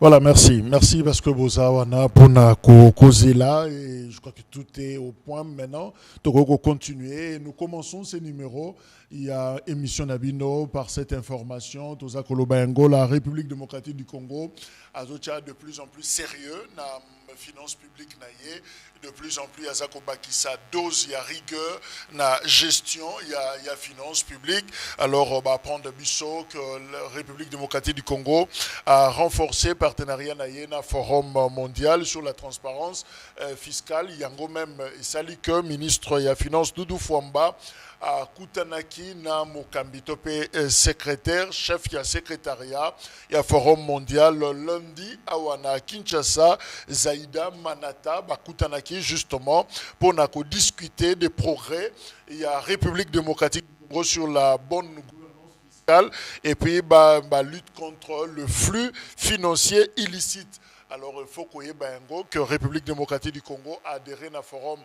Voilà, merci. Merci parce que vous avez pour causer là et je crois que tout est au point maintenant. Donc, on va continuer. Nous commençons ce numéro. Il y a émission Nabino par cette information. Toza Kolobayango, la République démocratique du Congo, a de plus en plus sérieux dans la finance publique naïe. De plus en plus, il y a Zakobakisa dose, il y a rigueur, la gestion, il y a finance publique. Alors, on va apprendre Bissot que la République démocratique du Congo a renforcé partenariat na forum mondial sur la transparence fiscale. Il y a même Isali que ministre de finance Doudou Fouamba à Kutanaki na Mokambito secrétaire chef ya secrétariat ya forum mondial lundi à Kinshasa Zaïda Manata Kutanaki justement pour discuter des progrès il y a République démocratique sur la bonne gouvernance et puis lutte contre le flux financier illicite. Alors, il faut qu'on ait que République démocratique du Congo a adhéré à un forum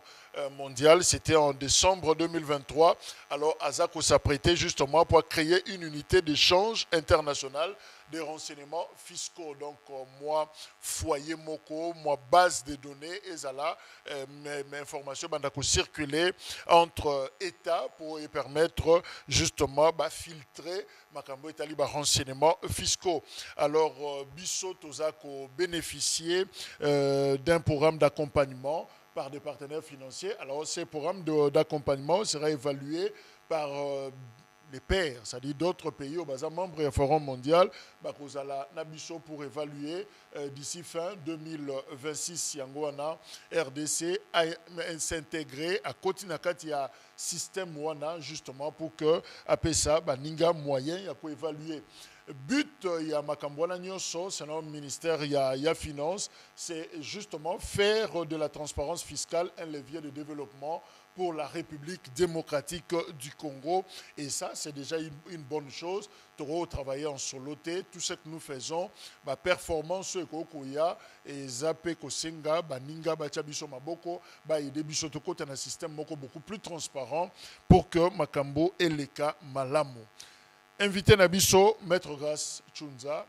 mondial. C'était en décembre 2023. Alors, Azako s'apprêtait justement pour créer une unité d'échange international des renseignements fiscaux. Donc, moi, foyer Moko, moi, base de données, et ça là, mes informations vont circuler entre États pour permettre justement de filtrer Makambo et Taliba renseignements fiscaux. Alors, Bissot Tozako bénéficier d'un programme d'accompagnement par des partenaires financiers. Alors, ces programmes d'accompagnement sera évalué par les pairs, c'est-à-dire d'autres pays au bas membres du Forum mondial, Bakozala Nabiso pour évaluer d'ici fin 2026, Yangoana, RDC s'intégrer à Kotinakatia système Wana justement pour que après ça, Ninga moyen, il y a pour évaluer. But, il y a Makambwana Nyoso, c'est notre ministère, il y a finance, c'est justement faire de la transparence fiscale un levier de développement pour la République démocratique du Congo. Et ça, c'est déjà une bonne chose. Toro travailler en soloté, tout ce que nous faisons, performance Kokoya et Zape Kosenga, Ninga Bachabiso Maboko, aider Bisotoko dans un système beaucoup plus transparent pour que Makambo et les cas Malamo. Invité Nabiso, Maître Grace Chunza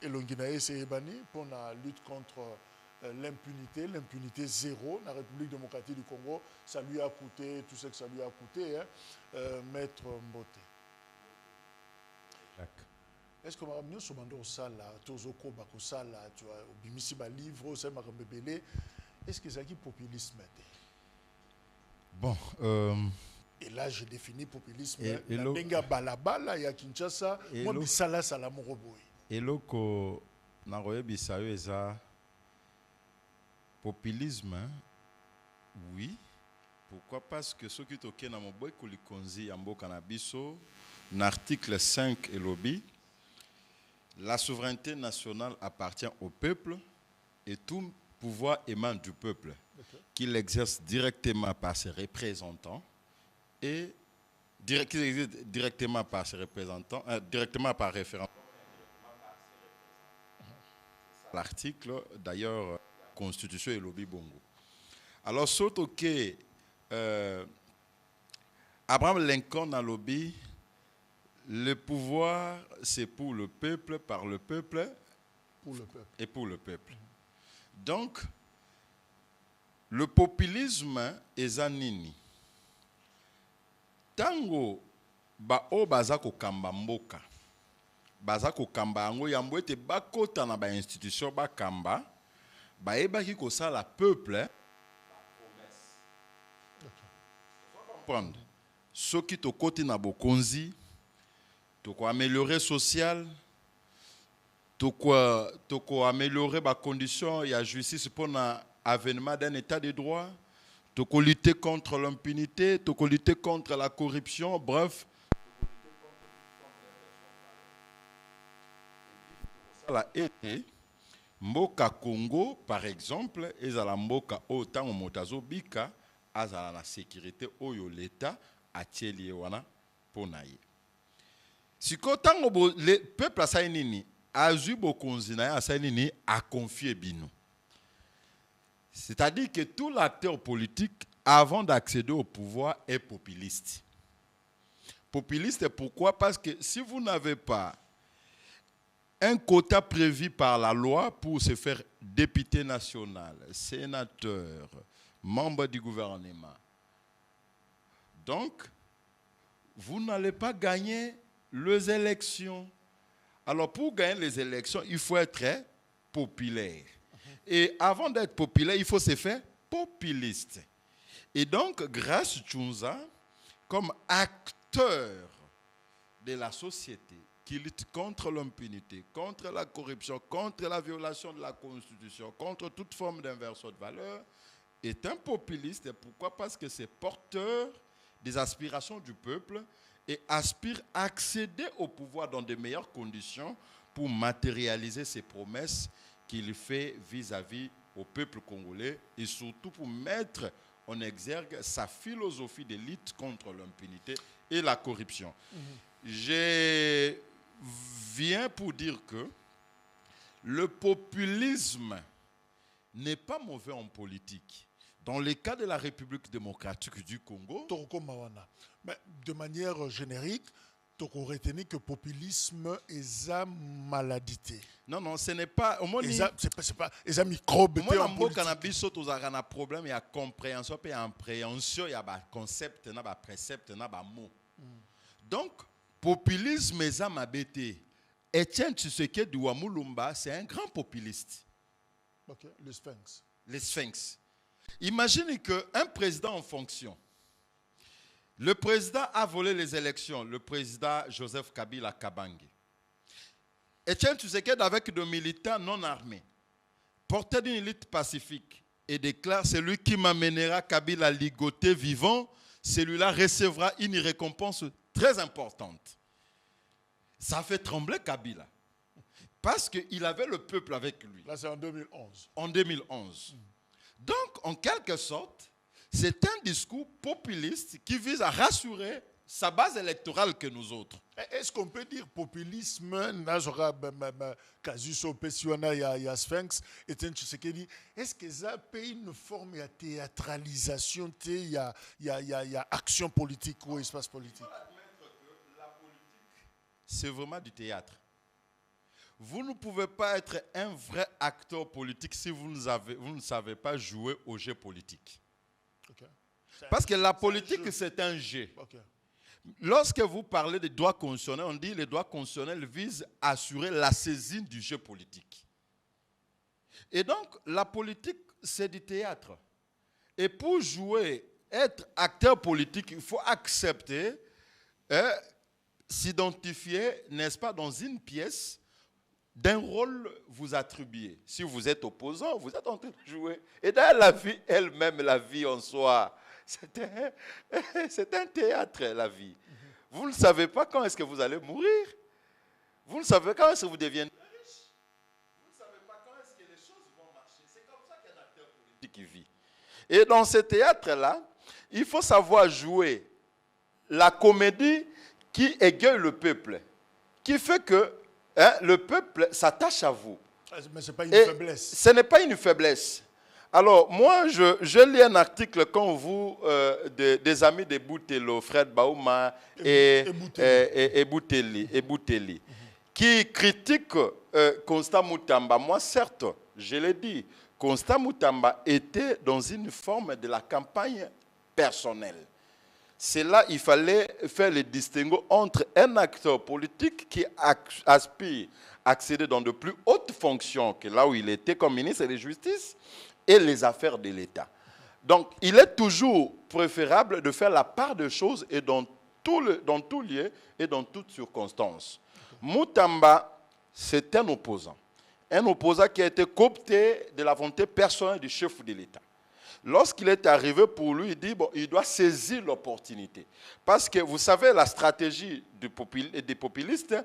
et Longinae Sehebani pour la lutte contre l'impunité zéro dans la République démocratique du Congo. Ça lui a coûté, tout ce que ça lui a coûté, Maître Mbote. Est-ce que nous sommes dans ça là, Tozoko Bakosala, tu vois, au Bimisi livre, c'est Makambebele, est-ce que c'est qui populisme? Bon, et là, je définis populisme. Benga balabala ya Kinshasa, moi bisala salamoroboy. Et loko naroye bisayo eza populisme, oui. Pourquoi? Parce que ce qui toke na moboy kolikonzi yambo kanabiso, l'article 5 et lobby, la souveraineté nationale appartient au peuple et tout pouvoir émane du peuple, qu'il exerce directement par ses représentants et directement par ses représentants, directement par référendum. L'article, d'ailleurs, Constitution et lobby bongo. Alors, surtout que Abraham Lincoln a lobby, le pouvoir, c'est pour le peuple, par le peuple, et pour le peuple. Donc, le populisme est anini. Tango ba o bazako kamba mboka bazako kamba ango yambo ete bakota na ba institution ba kamba ba ebaki ko sala peuple prendre soki to koti na bokonzi to ko améliorer social to ko améliorer ba condition ya justice pour na avènement d'un état de droit. Tu peux lutter contre l'impunité, tu peux lutter contre la corruption, bref. La été, Mboka Congo, par exemple, et la Mboka autant au Motazo Bika, à la sécurité au l'État, à Tchéli wana Ponaye. Si quand le peuple a saïnini, a eu beaucoup de a confié Bino. C'est-à-dire que tout l'acteur politique, avant d'accéder au pouvoir, est populiste. Populiste, pourquoi? Parce que si vous n'avez pas un quota prévu par la loi pour se faire député national, sénateur, membre du gouvernement. Donc, vous n'allez pas gagner les élections. Alors, pour gagner les élections, il faut être populaire. Et avant d'être populaire, il faut se faire populiste. Et donc, grâce à Tchounza, comme acteur de la société qui lutte contre l'impunité, contre la corruption, contre la violation de la Constitution, contre toute forme d'inversion de valeur, est un populiste. Et pourquoi? Parce que c'est porteur des aspirations du peuple et aspire à accéder au pouvoir dans de meilleures conditions pour matérialiser ses promesses qu'il fait vis-à-vis au peuple congolais et surtout pour mettre en exergue sa philosophie de lutte contre l'impunité et la corruption. Je viens pour dire que le populisme n'est pas mauvais en politique. Dans le cas de la République démocratique du Congo, mais de manière générique, tu aurais retenu que le populisme est une maladie. Non, ce n'est pas. C'est pas un microbe. Moi, dans le cannabis, tu as un problème, il y a compréhension, il y a appréhension, il y a un concept, il y a un précepte, il y a un mot. Donc, populisme est un mabété. Etienne Tshisekedi Wamulumba, c'est un grand populiste. Ok, le Sphinx. Le Sphinx. Imaginez qu'un président en fonction, le président a volé les élections, le président Joseph Kabila Kabange. Etienne Tshisekedi, avec des militants non armés, porté d'une élite pacifique et déclare: celui qui m'amènera Kabila ligoté vivant, celui-là recevra une récompense très importante. Ça fait trembler Kabila. Parce qu'il avait le peuple avec lui. Là, c'est en 2011. En 2011. Donc, en quelque sorte, c'est un discours populiste qui vise à rassurer sa base électorale que nous autres. Est-ce qu'on peut dire populisme, est-ce que ça paye une forme de théâtralisation, il y a action politique ou espace politique? La politique, c'est vraiment du théâtre. Vous ne pouvez pas être un vrai acteur politique si vous ne savez pas jouer au jeu politique. Okay. Parce que la politique, c'est un jeu. Okay. Lorsque vous parlez des droits constitutionnels, on dit que les droits constitutionnels visent à assurer la saisine du jeu politique. Et donc, la politique, c'est du théâtre. Et pour jouer, être acteur politique, il faut accepter, s'identifier, n'est-ce pas, dans une pièce d'un rôle vous attribuez. Si vous êtes opposant, vous êtes en train de jouer. Et dans la vie elle-même, la vie en soi, c'est un théâtre, la vie. Vous ne savez pas quand est-ce que vous allez mourir. Vous ne savez pas quand est-ce que vous deviendrez riche. Vous ne savez pas quand est-ce que les choses vont marcher. C'est comme ça qu'un acteur politique vit. Et dans ce théâtre-là, il faut savoir jouer la comédie qui égaye le peuple, qui fait que le peuple s'attache à vous. Mais ce n'est pas une faiblesse. Ce n'est pas une faiblesse. Alors, moi, je lis un article quand vous, des amis de Boutelo, Fred Baouma et Bouteli, qui critiquent Constant Moutamba. Moi, certes, je l'ai dit, Constant Moutamba était dans une forme de la campagne personnelle. C'est là il fallait faire le distinguo entre un acteur politique qui aspire à accéder dans de plus hautes fonctions que là où il était comme ministre de la Justice et les affaires de l'État. Donc, il est toujours préférable de faire la part des choses et dans tout lieu et dans toutes circonstances. Moutamba, c'est un opposant qui a été coopté de la volonté personnelle du chef de l'État. Lorsqu'il est arrivé pour lui, il dit bon, il doit saisir l'opportunité. Parce que vous savez, la stratégie des populistes,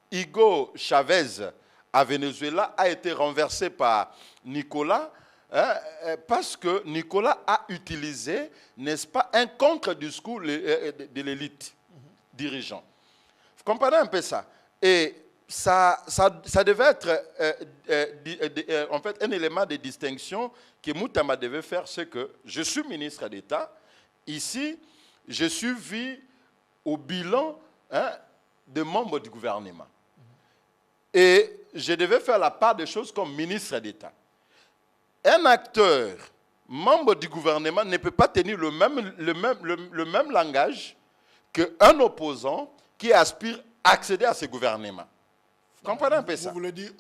Hugo Chavez à Venezuela a été renversé par Nicolas, parce que Nicolas a utilisé, n'est-ce pas, un contre-discours de l'élite dirigeante. Vous comprenez un peu ça? Et ça devait être en fait un élément de distinction que Moutamba devait faire, c'est que je suis ministre d'État. Ici, je suis vu au bilan des membres du gouvernement. Et je devais faire la part des choses comme ministre d'État. Un acteur, membre du gouvernement, ne peut pas tenir le même langage qu'un opposant qui aspire à accéder à ce gouvernement. Vous comprenez un peu ça? Vous voulez dire,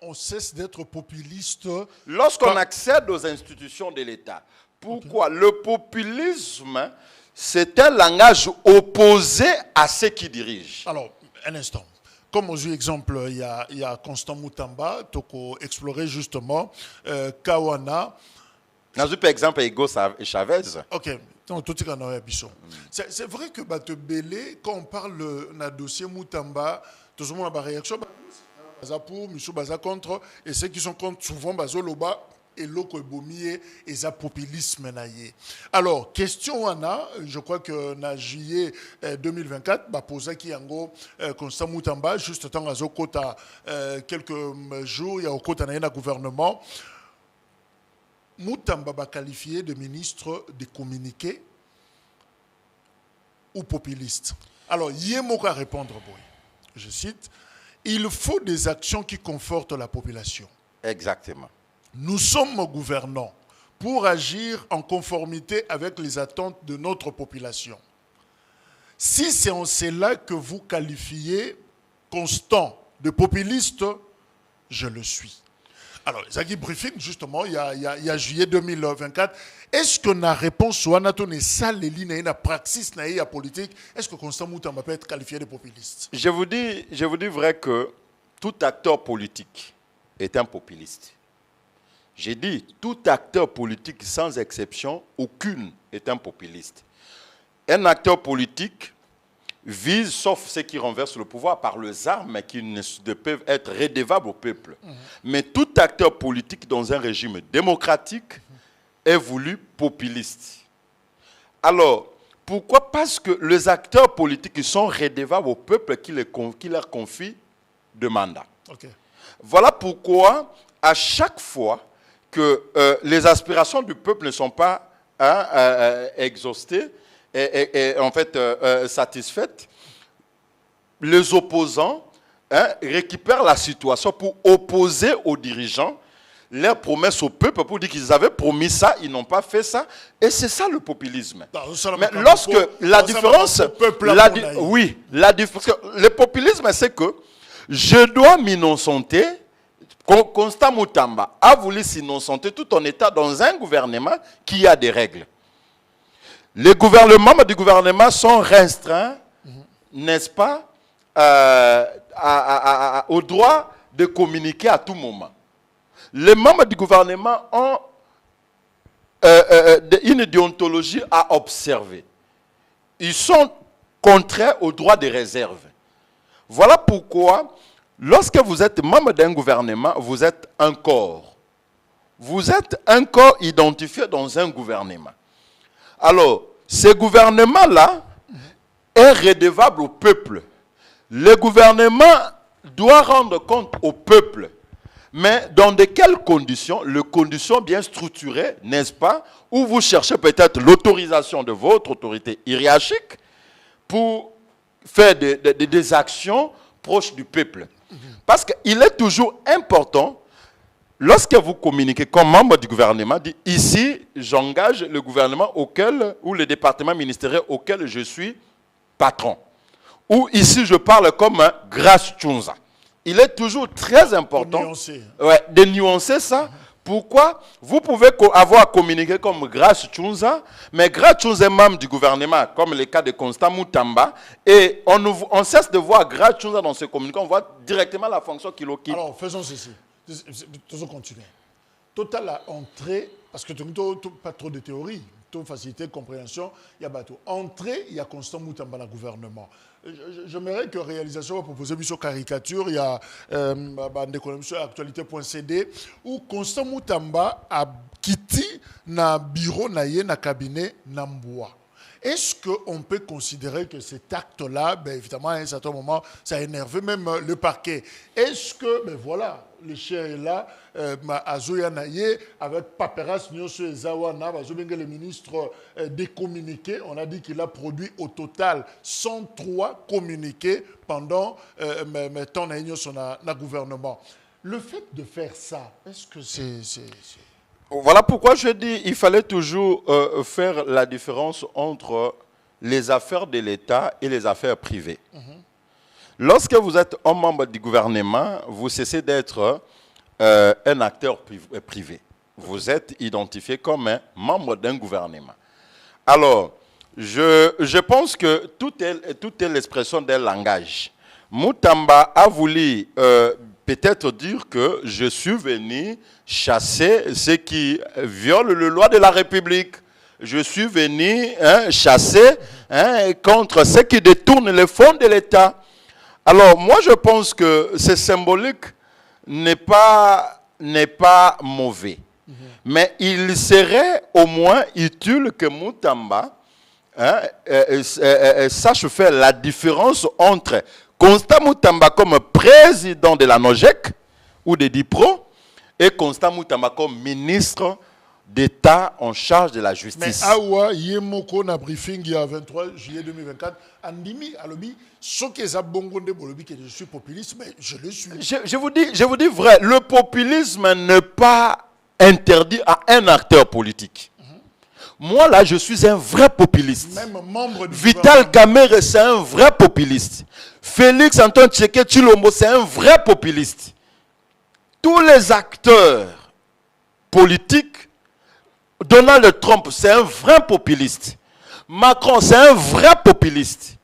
on cesse d'être populiste. Lorsqu'on accède aux institutions de l'État. Pourquoi? Le populisme, c'est un langage opposé à ceux qui dirigent. Alors, un instant. Comme aux exemple, il y a Constant Moutamba, qui a exploré justement Kawana. Dans un exemple, Ego Chavez. Ok. C'est vrai que Batebele, quand on parle d'un dossier Moutamba, tout le monde a une réaction. Baza pour, Michou Baza contre, et ceux qui sont contre, souvent Bazo Loba, et l'autre Bomier, et ça populisme. Alors, question Anna, je crois que en juillet 2024, posa qui yango Constant Moutamba, juste temps à Zokota, quelques jours, il y a au Kota na gouvernement. Moutamba va qualifié de ministre de communiqué ou populiste. Alors, Yemoka répondre, je cite, il faut des actions qui confortent la population. Exactement. Nous sommes gouvernants pour agir en conformité avec les attentes de notre population. Si c'est en cela que vous qualifiez Constant de populiste, je le suis. Alors, Zaki Briefing, justement, il y a juillet 2024. Est-ce que la réponse soit ça, les lignes, la praxis, la politique, est-ce que Constant Moutamba peut être qualifié de populiste? Je vous dis vrai que tout acteur politique est un populiste. J'ai dit, tout acteur politique, sans exception, aucune est un populiste. Un acteur politique vise, sauf ceux qui renversent le pouvoir par les armes qui ne peuvent être redevables au peuple. Mais tout acteur politique dans un régime démocratique est voulu populiste. Alors, pourquoi? Parce que les acteurs politiques sont redevables au peuple qui leur confie de mandat. Okay. Voilà pourquoi, à chaque fois que les aspirations du peuple ne sont pas exhaustées, et en fait satisfaites, les opposants récupèrent la situation pour opposer aux dirigeants leurs promesses au peuple pour dire qu'ils avaient promis ça, ils n'ont pas fait ça. Et c'est ça le populisme. Mais lorsque la différence... Oui, la différence... Le populisme, c'est que je dois m'innocenter. Constant Moutamba a voulu s'innocenter tout en étant dans un gouvernement qui a des règles. Les membres du gouvernement sont restreints, n'est-ce pas, au droit de communiquer à tout moment. Les membres du gouvernement ont une déontologie à observer. Ils sont contraires au droit de réserve. Voilà pourquoi, lorsque vous êtes membre d'un gouvernement, vous êtes un corps. Vous êtes un corps identifié dans un gouvernement. Alors, ce gouvernement-là est redevable au peuple. Le gouvernement doit rendre compte au peuple. Mais dans de quelles conditions? Les conditions bien structurées, n'est-ce pas? Où vous cherchez peut-être l'autorisation de votre autorité hiérarchique pour faire des actions proches du peuple. Parce qu'il est toujours important, lorsque vous communiquez comme membre du gouvernement, dit ici, j'engage le gouvernement ou le département ministériel auquel je suis patron. Ou ici, je parle comme un Grace Tchunza. Il est toujours très important de nuancer ça. Pourquoi? Vous pouvez avoir communiqué comme Grace Tchunza, mais Grace Tchunza est membre du gouvernement, comme le cas de Constant Moutamba, et on cesse de voir Grace Tchunza dans ce communiqué, on voit directement la fonction qu'il occupe. Alors, faisons ceci. Faisons continuer. Total entrée, parce que tu n'as pas trop de théorie, tu as facilité de compréhension, il y a bateau. Entrée, il y a Constant Moutamba dans le gouvernement. J'aimerais que la réalisation va proposer une caricature, il y a actualité.cd, où Constant Moutamba a quitté le bureau, le cabinet, Namboua. Est-ce qu'on peut considérer que cet acte-là, ben, évidemment, à un certain moment, ça a énervé même le parquet. Est-ce que, ben voilà, le chien est là, Azoya Naye, avec Paperas Nyonso et Zawana, le ministre des communiqués, on a dit qu'il a produit au total 103 communiqués pendant ton gouvernement. Le fait de faire ça, est-ce que c'est... Voilà pourquoi je dis qu'il fallait toujours faire la différence entre les affaires de l'État et les affaires privées. Lorsque vous êtes un membre du gouvernement, vous cessez d'être un acteur privé. Vous êtes identifié comme un membre d'un gouvernement. Alors, je pense que tout est l'expression d'un langage. Moutamba a voulu peut-être dire que je suis venu chasser ceux qui violent les lois de la République. Je suis venu chasser contre ceux qui détournent les fonds de l'État. Alors, moi, je pense que ce symbolique n'est pas mauvais. Mais il serait au moins utile que Moutamba sache faire la différence entre Constant Moutamba comme président de la NOJEC ou de DIPRO et Constant Moutamba comme ministre d'État en charge de la justice. Mais Awa Yemoko na briefing il y a 23 juillet 2024, Andimi Alobi, ce qui est bongonde bolobi que je suis populiste, mais je le suis. Je vous dis vrai, le populisme n'est pas interdit à un acteur politique. Moi, là, je suis un vrai populiste. Même membre du Vital Kamerhe, c'est un vrai populiste. Félix Antoine Tshisekedi Tshilombo, c'est un vrai populiste. Tous les acteurs politiques, Donald Trump, c'est un vrai populiste. Macron, c'est un vrai populiste.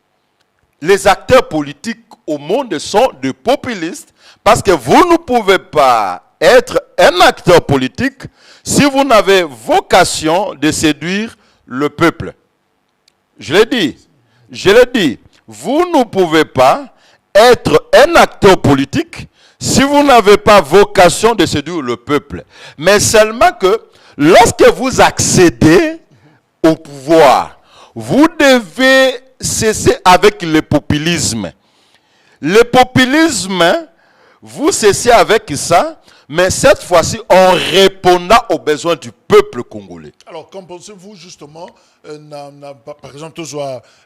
Les acteurs politiques au monde sont des populistes parce que vous ne pouvez pas être un acteur politique si vous n'avez vocation de séduire le peuple. Je l'ai dit, vous ne pouvez pas être un acteur politique si vous n'avez pas vocation de séduire le peuple. Mais seulement que lorsque vous accédez au pouvoir, vous devez cesser avec le populisme. Le populisme, vous cessez avec ça, mais cette fois-ci en répondant aux besoins du peuple congolais. Alors, qu'en pensez-vous justement, par exemple,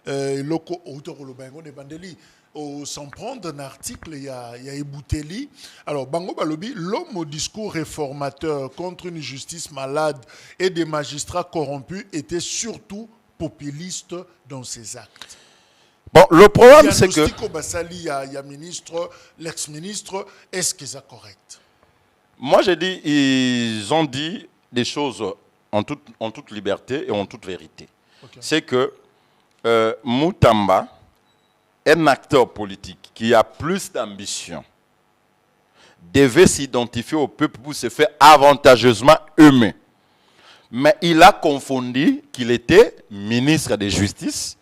Loko Outorobango de Bandeli, sans prendre un article, il y a Ebouteli. Alors, Bango Balobi, l'homme au discours réformateur contre une justice malade et des magistrats corrompus était surtout populiste dans ses actes. Bon, le problème, c'est que... Il y a ministre, l'ex-ministre, est-ce que c'est correct? Moi, j'ai dit, ils ont dit des choses en toute liberté et en toute vérité. Okay. C'est que Moutamba, un acteur politique qui a plus d'ambition, devait s'identifier au peuple pour se faire avantageusement aimer. Mais il a confondu qu'il était ministre de justice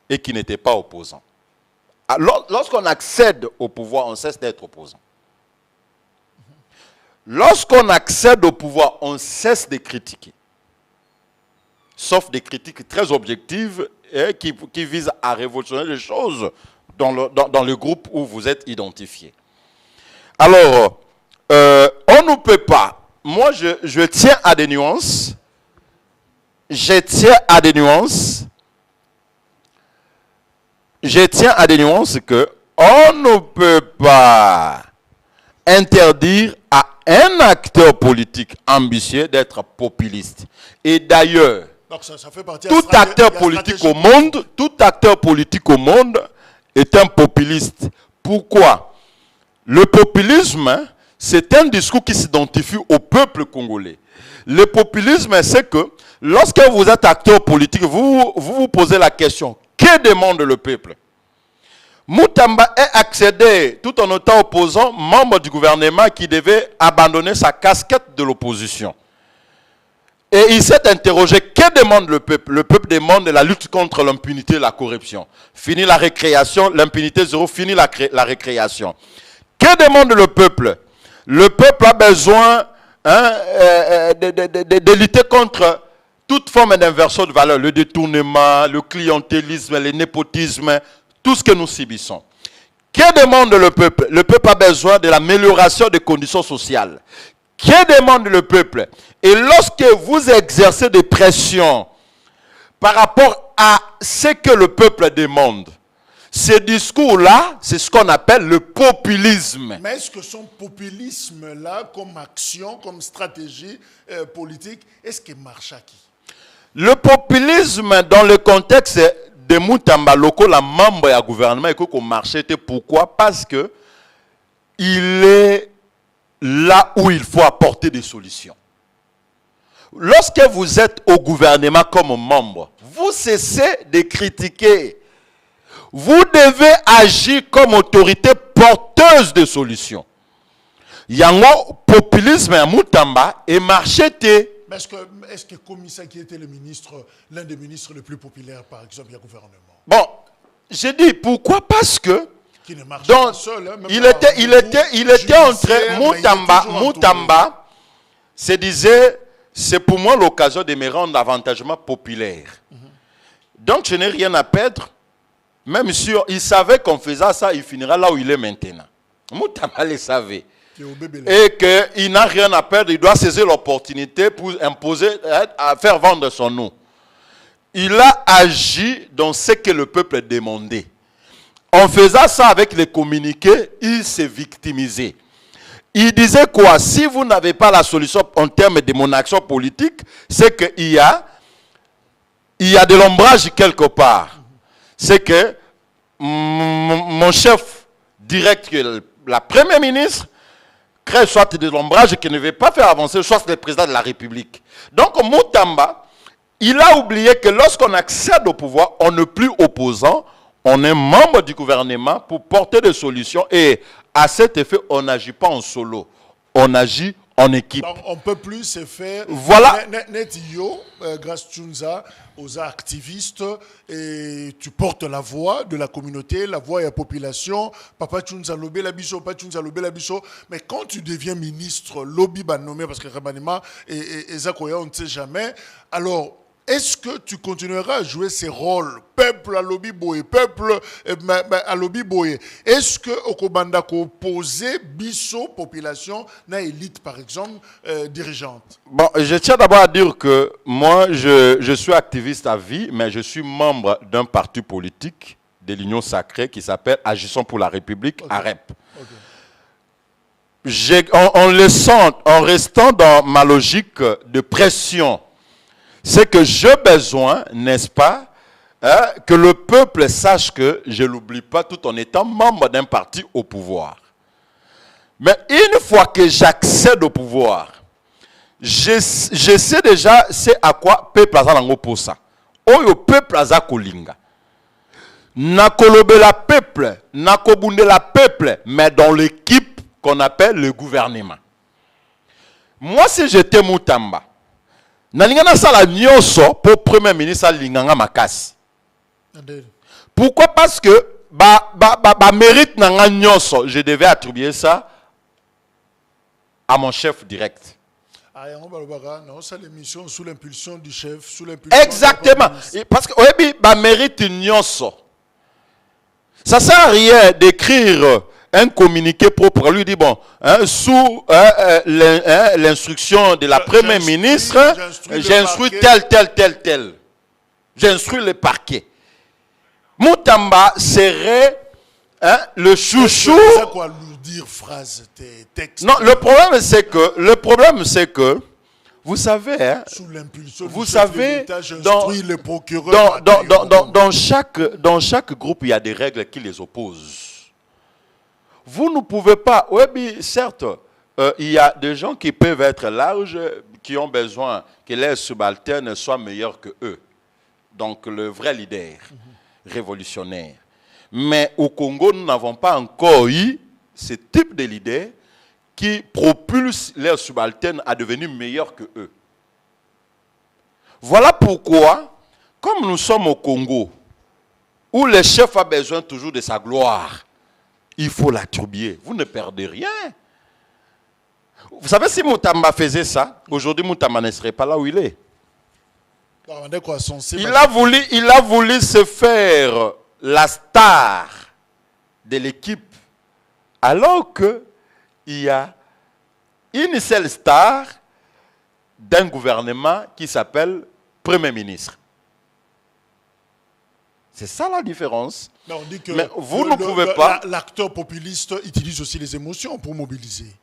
et qu'il n'était pas opposant. Alors, lorsqu'on accède au pouvoir, on cesse d'être opposant. Lorsqu'on accède au pouvoir, on cesse de critiquer. Sauf des critiques très objectives et qui visent à révolutionner les choses dans le groupe où vous êtes identifié. Alors, on ne peut pas. Moi, je tiens à des nuances. Je tiens à des nuances que on ne peut pas interdire à un acteur politique ambitieux d'être populiste. Et d'ailleurs, tout acteur politique au monde est un populiste. Pourquoi? Le populisme, c'est un discours qui s'identifie au peuple congolais. Le populisme, c'est que lorsque vous êtes acteur politique, vous posez la question, que demande le peuple? Moutamba est accédé, tout en étant opposant, membre du gouvernement qui devait abandonner sa casquette de l'opposition. Et il s'est interrogé, que demande le peuple? Le peuple demande la lutte contre l'impunité et la corruption. Fini la récréation, l'impunité zéro, fini la récréation. Que demande le peuple? Le peuple a besoin de lutter contre toute forme d'inversion de valeur, le détournement, le clientélisme, le népotisme, tout ce que nous subissons. Que demande le peuple? Le peuple a besoin de l'amélioration des conditions sociales. Que demande le peuple? Et lorsque vous exercez des pressions par rapport à ce que le peuple demande, ce discours-là, c'est ce qu'on appelle le populisme. Mais est-ce que son populisme-là, comme action, comme stratégie politique, est-ce qu'il marche à qui? Le populisme, dans le contexte de Moutamba Loko, la membre du gouvernement, et qu'on marchait, pourquoi? Parce que il est là où il faut apporter des solutions. Lorsque vous êtes au gouvernement comme membre, vous cessez de critiquer. Vous devez agir comme autorité porteuse de solutions. Il y a un populisme à Moutamba et marché. Est-ce que Komissa, qui était l'un des ministres les plus populaires, par exemple, du gouvernement? Bon, j'ai dit pourquoi? Parce que qui ne marche pas seul, hein, il était entre Moutamba se disait, c'est pour moi l'occasion de me rendre avantagement populaire. Donc je n'ai rien à perdre. Même si il savait qu'en faisant ça, il finira là où il est maintenant. Moutamba le savait. Et qu'il n'a rien à perdre, il doit saisir l'opportunité pour imposer, à faire vendre son nom. Il a agi dans ce que le peuple demandait. En faisant ça avec les communiqués, il s'est victimisé. Il disait quoi? Si vous n'avez pas la solution en termes de mon action politique, c'est qu'il y a de l'ombrage quelque part. C'est que mon chef direct, la première ministre, crée soit de l'ombrage qui ne veut pas faire avancer, soit le président de la République. Donc, Moutamba, il a oublié que lorsqu'on accède au pouvoir, on n'est plus opposant, on est membre du gouvernement pour porter des solutions. Et à cet effet, on n'agit pas en solo, on agit en équipe. Donc, on ne peut plus se faire. Voilà. Grâce Tchunza, aux activistes, et tu portes la voix de la communauté, la voix de la population. Papa Tchunza lobé la biso, Papa Tchunza lobé la biso. Mais quand tu deviens ministre, lobby va nommer parce que Rabanima et Zakoya, on ne sait jamais. Alors, est-ce que tu continueras à jouer ces rôles? Peuple à lobby boye, peuple à lobby boye. Est-ce que Okobanda ko poser biso population na élite par exemple dirigeante? Bon, je tiens d'abord à dire que moi je suis activiste à vie, mais je suis membre d'un parti politique de l'Union sacrée qui s'appelle Agissons pour la République, okay. AREP. Okay. En restant dans ma logique de pression, c'est que j'ai besoin, n'est-ce pas, que le peuple sache que je ne l'oublie pas tout en étant membre d'un parti au pouvoir. Mais une fois que j'accède au pouvoir, je sais déjà c'est à quoi peuple a lango pour ça. Oyo peuple a kolinga. Nakolobe la peuple, nakobunde la peuple, mais dans l'équipe qu'on appelle le gouvernement. Moi, si j'étais Moutamba, Nalingana sala nyonso pour premier ministre alinganga makasi. Pourquoi? Parce que mérite nanga nyonso, je devais attribuer ça à mon chef direct. Non, c'est l'émission sous l'impulsion du chef, sous l'impulsion. Exactement. Parce que oui, mérite nyonso. Ça sert à rien d'écrire un communiqué propre. Lui dit, bon, sous l'instruction de la première ministre, j'instruis tel. J'instruis le parquet. Moutamba serait le chouchou. C'est quoi dire phrase, texte? Non, le problème c'est que, vous savez, sous l'impulsion vous savez, le procureur dans chaque groupe, il y a des règles qui les opposent. Vous ne pouvez pas, oui, certes, il y a des gens qui peuvent être larges, qui ont besoin que les subalternes soient meilleurs que eux. Donc le vrai leader révolutionnaire. Mais au Congo, nous n'avons pas encore eu ce type de leader qui propulse les subalternes à devenir meilleurs que eux. Voilà pourquoi, comme nous sommes au Congo, où le chef a besoin toujours de sa gloire, il faut l'attribuer. Vous ne perdez rien. Vous savez, si Moutamba faisait ça, aujourd'hui Moutamba ne serait pas là où il est. Il a voulu se faire la star de l'équipe, alors qu'il y a une seule star d'un gouvernement qui s'appelle Premier ministre. C'est ça la différence. Mais on dit que vous ne pouvez pas... L'acteur populiste utilise aussi les émotions pour mobiliser.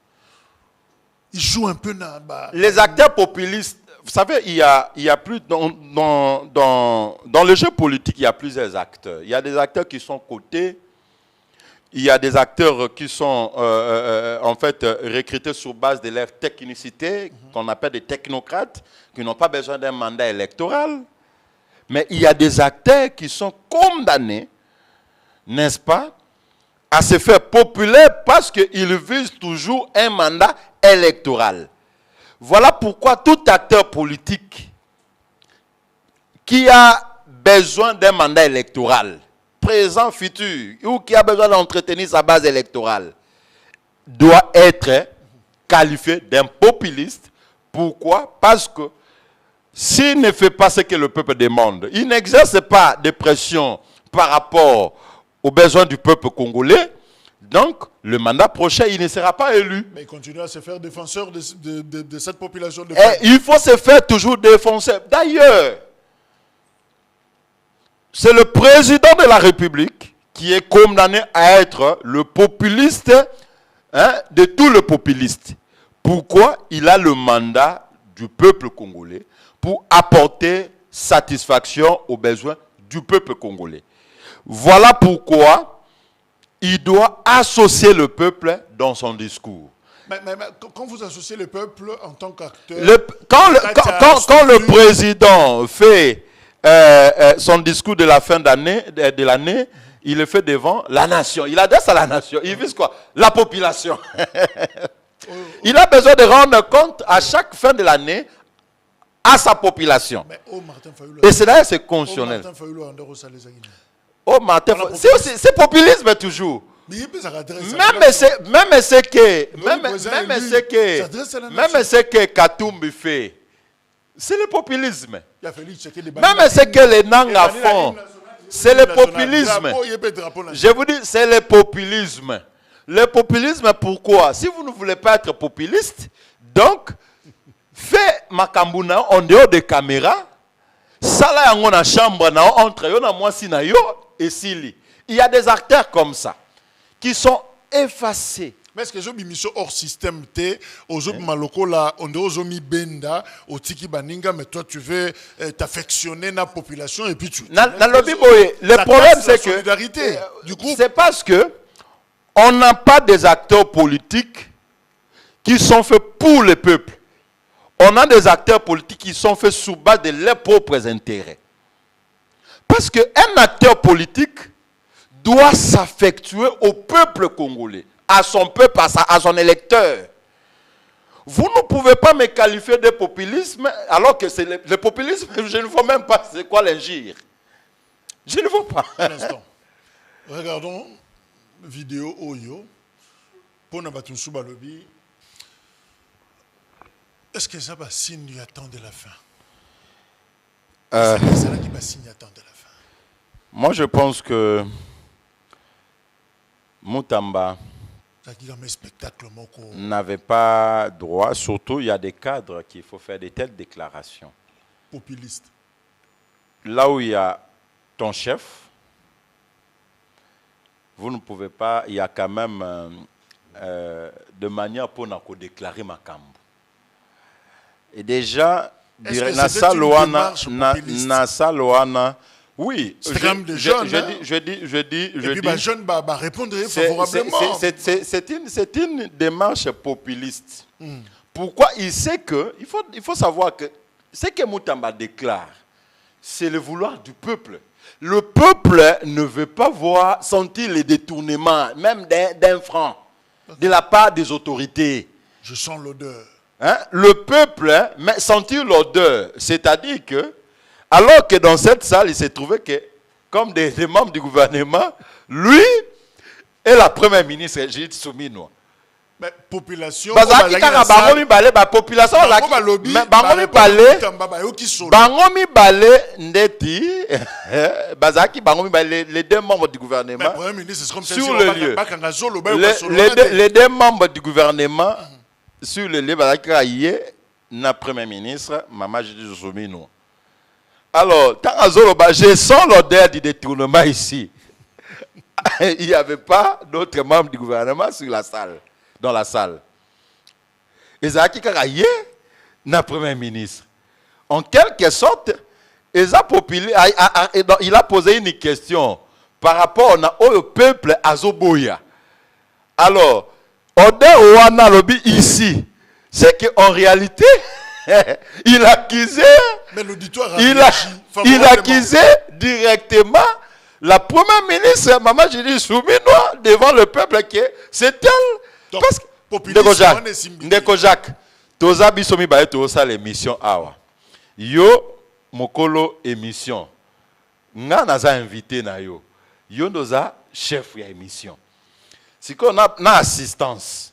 Il joue un peu... Les acteurs populistes, vous savez, il y a plus... Dans le jeu politique, il y a plusieurs acteurs. Il y a des acteurs qui sont cotés. Il y a des acteurs qui sont en fait recrutés sur base de leur technicité, qu'on appelle des technocrates, qui n'ont pas besoin d'un mandat électoral. Mais il y a des acteurs qui sont condamnés, n'est-ce pas, à se faire populaires parce qu'ils visent toujours un mandat électoral. Voilà pourquoi tout acteur politique qui a besoin d'un mandat électoral, présent, futur, ou qui a besoin d'entretenir sa base électorale, doit être qualifié d'un populiste. Pourquoi? Parce que s'il ne fait pas ce que le peuple demande, il n'exerce pas de pression par rapport aux besoins du peuple congolais, donc le mandat prochain, il ne sera pas élu. Mais il continue à se faire défenseur de cette population. Il faut se faire toujours défenseur. D'ailleurs, c'est le président de la République qui est condamné à être le populiste de tous les populistes. Pourquoi? Il a le mandat du peuple congolais pour apporter satisfaction aux besoins du peuple congolais. Voilà pourquoi il doit associer le peuple dans son discours. Mais quand vous associez le peuple en tant qu'acteur... Quand le président fait son discours de la fin de l'année, il le fait devant la nation. Il adresse à la nation. Il vise quoi? La population. Il a besoin de rendre compte à chaque fin de l'année à sa population. Et c'est d'ailleurs c'est constitutionnel. C'est populisme toujours. Même ce que Katumbi fait, c'est le populisme. Même ce que les Nanga font, c'est le populisme. Je vous dis, c'est le populisme. Le populisme, pourquoi? Si vous ne voulez pas être populiste, donc, fais Makambuna en dehors des caméras, sala yango na chambre na entre yo na mwasi na yo et sili. Il y a des acteurs comme ça qui sont effacés. Mais est-ce que je mission hors système T, aux autres maloko là, on dit aux omi benda, au tiki baninga, mais toi tu veux t'affectionner la population et puis tu. Le problème c'est que c'est parce que on n'a pas des acteurs politiques qui sont faits pour le peuple. On a des acteurs politiques qui sont faits sous base de leurs propres intérêts. Parce qu'un acteur politique doit s'affectuer au peuple congolais, à son peuple, à son électeur. Vous ne pouvez pas me qualifier de populisme alors que c'est le populisme, je ne vois même pas c'est quoi l'injure. Je ne vois pas. Un instant. Regardons vidéo Oyo. Pour ne pas tout soubaloubi. Est-ce que ça va signer attendre de la fin? C'est là qui va signer attendre de la fin. Moi, je pense que Mutamba n'avait pas droit. Surtout, il y a des cadres qu'il faut faire de telles déclarations. Populiste. Là où il y a ton chef, vous ne pouvez pas, il y a quand même de manière pour nous déclarer ma cambre. Et déjà, Nasa Loana, oui, c'est quand même des jeunes. Je dis. Et puis, les jeunes répondre favorablement. C'est une démarche populiste. Pourquoi? Il sait que, il faut savoir que ce que Mutamba déclare, c'est le vouloir du peuple. Le peuple ne veut pas sentir les détournements, même d'un franc, de la part des autorités. Je sens l'odeur. Le peuple, mais sentir l'odeur, c'est-à-dire que, alors que dans cette salle, il s'est trouvé que, comme des membres du gouvernement, lui et la première ministre, Judith Soumino. Mais population bazaki kaka bango mibale ba population bazaki bango mibale ndeti bazaki bango mibale les deux membres du gouvernement sur le lieu les deux membres du gouvernement sur le lieu bazaki aye na premier ministre Mama Judith Suminwa. Alors tant azolo ba je sens l'odeur du détournement ici. Il n'y avait pas d'autres membres du gouvernement sur la salle. Dans la salle. Ezaki Karaye, na premier ministre. En quelque sorte, il a posé une question par rapport au peuple azoboya. Alors, Ode Ouana Lobi ici, c'est qu'en réalité, il accusait directement la première ministre, Mama Judith Suminwa, devant le peuple, que c'est elle. Donc, parce que Ndeko Jacques, toza bisomi ba eto sa l'émission awa. Yo mokolo émission. Nga naza invité na yo. Yo noza chef ya émission. Siko na assistance.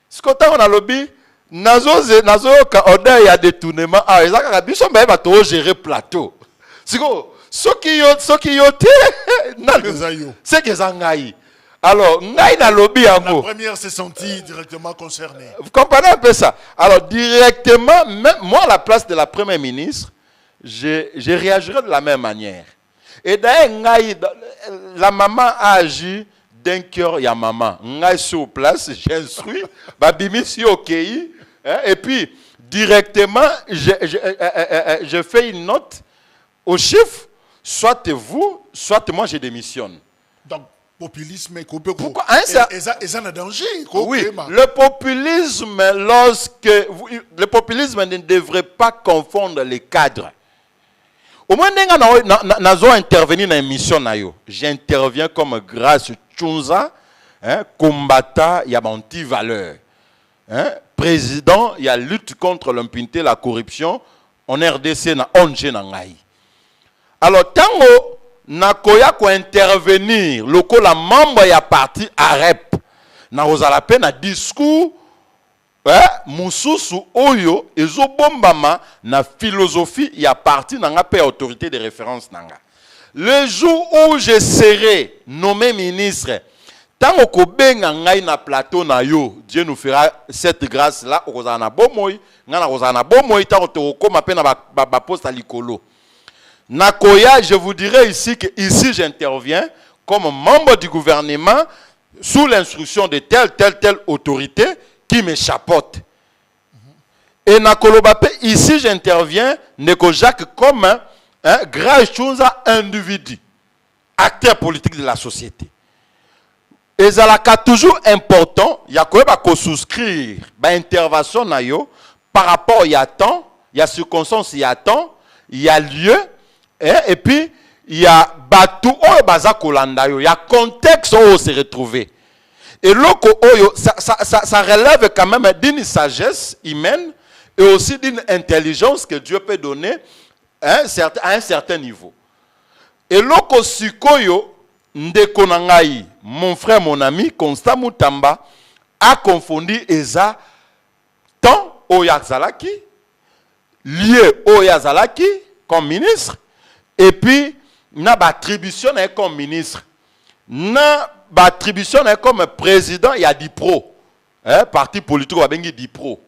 Siko ta on a lobby nazo ka order ya détournement ah ezaka biso ba ba to gérer plateau. Siko soki yo te na c'est que ça ngai. Alors, la première s'est sentie directement concernée. Vous comprenez un peu ça? Alors, directement, même moi, à la place de la première ministre, je réagirais de la même manière. Et d'ailleurs, la maman a agi d'un cœur, il y a maman. Ngai sur place, j'instruis, babimi si ok. Et puis, directement, je fais une note au chef, soit vous, soit moi, je démissionne. Donc, populisme et pourquoi un danger. Oui, le populisme ne devrait pas confondre les cadres. Au moins, nous intervenir dans l'émission, j'interviens comme Grâce Tchunza, combattant, il y a anti-valeur. Président, il y a lutte contre l'impunité, la corruption. En RDC, na ONG nangai. Alors, tango nakoya ko intervenir loko la membre ya parti AREP na ozalape na discours mususu oyo ezobombama na philosophie ya parti nanga pe autorité de référence nanga. Le jour où je serai nommé ministre, tant ko benga ngai na plateau na yo, Dieu nous fera cette grâce là okozana bomoy ngana kozana bomoy ta ko koma pe na ba poste likolo. Nakoya, je vous dirais ici que ici j'interviens comme membre du gouvernement sous l'instruction de telle autorité qui me chapeaute. Et Nakolobape, ici j'interviens Neko Jacques comme un grand chose individu, acteur politique de la société. Et ça toujours important, il y a quoi qu'on souscrire intervention par rapport il y a temps, il y a circonstance, il y a temps, il y a lieu. Et puis, il y a Batou, il y a contexte où on se retrouve. Et ça relève quand même d'une sagesse humaine et aussi d'une intelligence que Dieu peut donner à un certain niveau. Et loko sikoyo, ndeko nangai, mon frère, mon ami, Constant Mutamba, a confondu Eza tant Oyazalaki, lié Oyazalaki comme ministre, et puis, na attribution comme ministre. Na attribution comme président, il y a Dipro. Parti politique, il y a Dipro.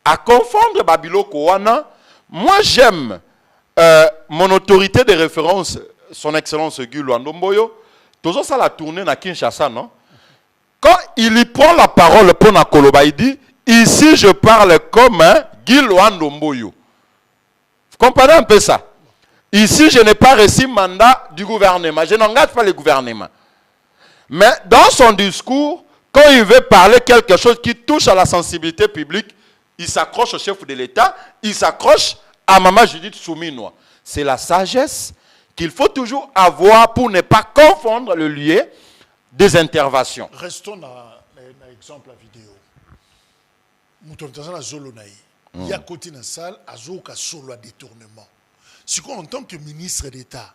À confondre Babilo Kouana, moi j'aime mon autorité de référence, son excellence Guy Luandomboyo. Toujours ça la tournée na Kinshasa, non? Quand il y prend la parole pour na Koloba, il dit, ici je parle comme Guy Luandomboyo. Vous comprenez un peu ça? Ici, je n'ai pas reçu mandat du gouvernement. Je n'engage pas le gouvernement. Mais dans son discours, quand il veut parler quelque chose qui touche à la sensibilité publique, il s'accroche au chef de l'État, il s'accroche à Mama Judith Suminwa. C'est la sagesse qu'il faut toujours avoir pour ne pas confondre le lieu des interventions. Restons dans l'exemple à vidéo. Il y a côté dans la salle, azoka solo à détournement. Si en tant que ministre d'État,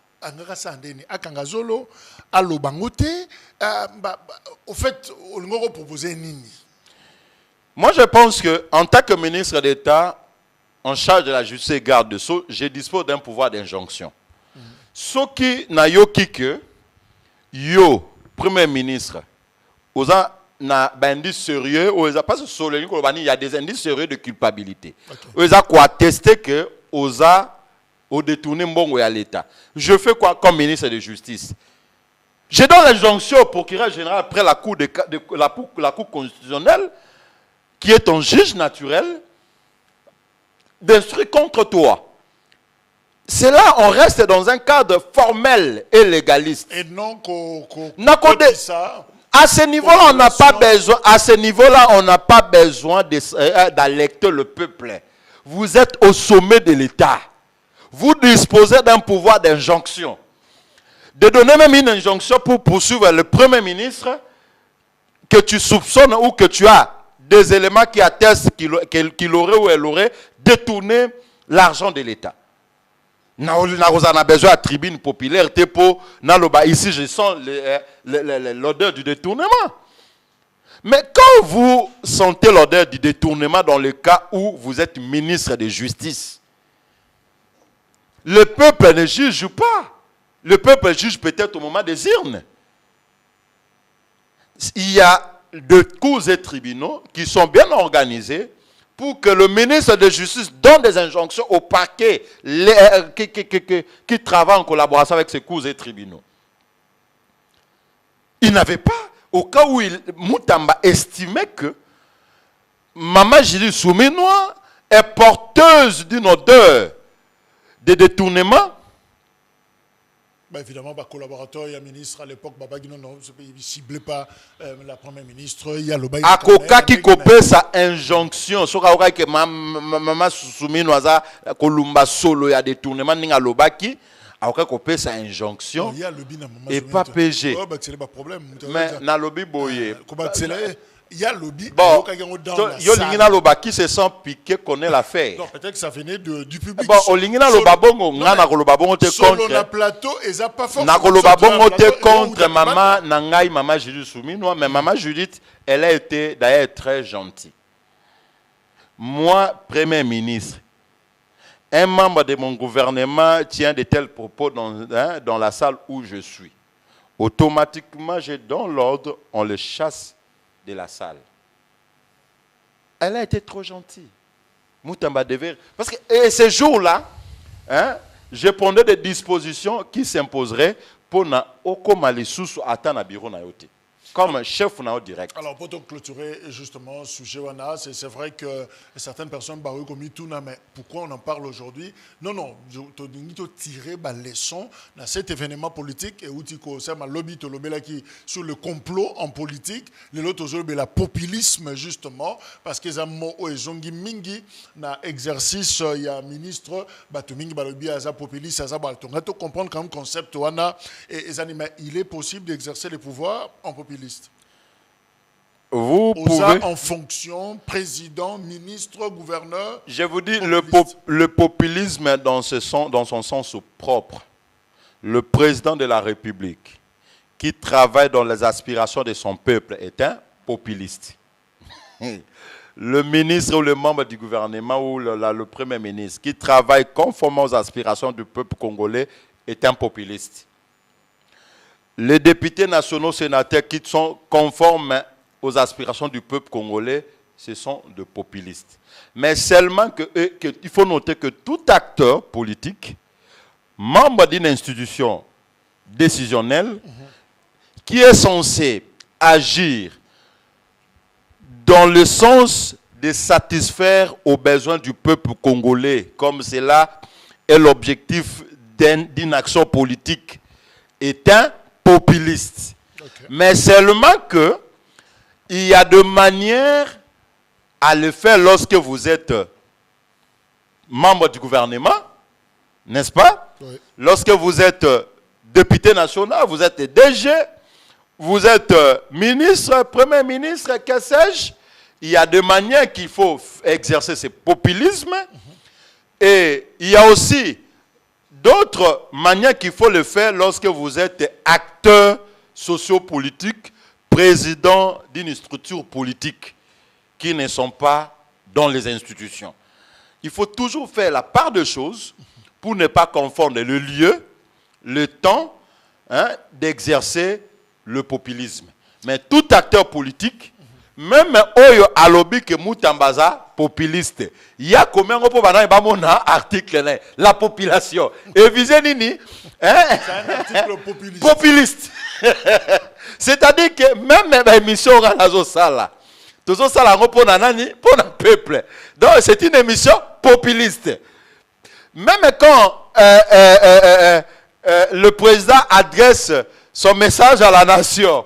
au fait, on va proposer nini. Moi, je pense qu'en tant que ministre d'État, en charge de la justice et garde de sceaux, je dispose d'un pouvoir d'injonction. Ce qui n'a yoki que, yo, Premier ministre, na indice sérieux, parce que il y a des indices sérieux de culpabilité. Ils ont quoi attester que au détourné mbongo à l'État. Je fais quoi comme ministre de justice? Je donne l'injonction au procureur général après la cour, la cour constitutionnelle, qui est un juge naturel, d'instruire contre toi. C'est là on reste dans un cadre formel et légaliste. Et non ça. À ce niveau-là, on n'a pas besoin. À ce niveau-là, on n'a pas besoin d'alerter le peuple. Vous êtes au sommet de l'État. Vous disposez d'un pouvoir d'injonction. De donner même une injonction pour poursuivre le Premier ministre que tu soupçonnes ou que tu as des éléments qui attestent qu'il aurait ou elle aurait détourné l'argent de l'État. On a besoin de tribune populaire. Ici, je sens l'odeur du détournement. Mais quand vous sentez l'odeur du détournement dans le cas où vous êtes ministre de justice, le peuple ne juge pas. Le peuple juge peut-être au moment des urnes. Il y a de cours et tribunaux qui sont bien organisés pour que le ministre de Justice donne des injonctions au parquet qui travaille en collaboration avec ces cours et tribunaux. Il n'avait pas, au cas où Moutamba estimait que Maman Julie Souminois est porteuse d'une odeur de détournement. Bah évidemment, par collaborateur, il y a un ministre à l'époque, Babagino, non, il ne ciblait pas la première ministre. Il y a le bail. Akoka qui copie sa injonction. Ce que Maman Souminoisa, Kolumba Solo, il y a détournement, il y a le baki. Akoka copie sa injonction. Et pas PG. Mais dans le lobby boyé. Il y a lobby. Bon, Yolingina Loba qui se sent piqué connaît l'affaire. Donc peut-être que ça venait du public. Bon, Olingina Loba bongo, ngana Loba bongo te contre. Sur le plateau, ils n'ont pas forcément. Na Loba bongo te contre maman Nangai, maman Judith Souminois, mais maman Judith, elle a été d'ailleurs très gentille. Moi, Premier ministre, un membre de mon gouvernement tient de tels propos dans la salle où je suis. Automatiquement, je donne l'ordre, on le chasse de la salle. Elle a été trop gentille. Moutamba devait... Parce que ces jours-là, je prenais des dispositions qui s'imposeraient pour na okomali susu ata na bureau na yote. Comme chef na direct. Alors pour te clôturer justement sujet wana, c'est vrai que certaines personnes barrent comme tout mais pourquoi on en parle aujourd'hui? Non, je te tirer ma leçon dans cet événement politique et où tu sais ma lobby te lobby là qui sur le complot en politique, les autres aujourd'hui la populisme justement parce que les mots zongi mingi na exercice il y a ministre batu mingi ba lobby aza populiste aza ba to comprendre quand même concept wana et il est possible d'exercer le pouvoir en populisme. Vous pouvez... en fonction, président, ministre, gouverneur. Je vous dis, le populisme dans son sens propre. Le président de la République qui travaille dans les aspirations de son peuple est un populiste. Le ministre ou le membre du gouvernement ou le premier ministre qui travaille conformément aux aspirations du peuple congolais est un populiste. Les députés nationaux, sénateurs qui sont conformes aux aspirations du peuple congolais, ce sont des populistes. Mais seulement il faut noter que tout acteur politique, membre d'une institution décisionnelle, qui est censé agir dans le sens de satisfaire aux besoins du peuple congolais, comme cela est l'objectif d'une action politique, est un populiste. Okay. Mais seulement que il y a de manières à le faire lorsque vous êtes membre du gouvernement, n'est-ce pas? Oui. Lorsque vous êtes député national, vous êtes DG, vous êtes ministre, premier ministre, que sais-je, il y a des manières qu'il faut exercer ce populisme et il y a aussi d'autres manières qu'il faut le faire lorsque vous êtes acteur sociopolitique, président d'une structure politique qui ne sont pas dans les institutions. Il faut toujours faire la part de choses pour ne pas confondre le lieu, le temps d'exercer le populisme. Mais tout acteur politique, même Oyo Alobi que Moutambaza, populiste, il y a combien de article la population. Et visez Nini, C'est un article populiste. populiste. C'est-à-dire que même l'émission Ranazo Sala, tout ça pour le peuple. Donc c'est une émission populiste. Même quand le président adresse son message à la nation,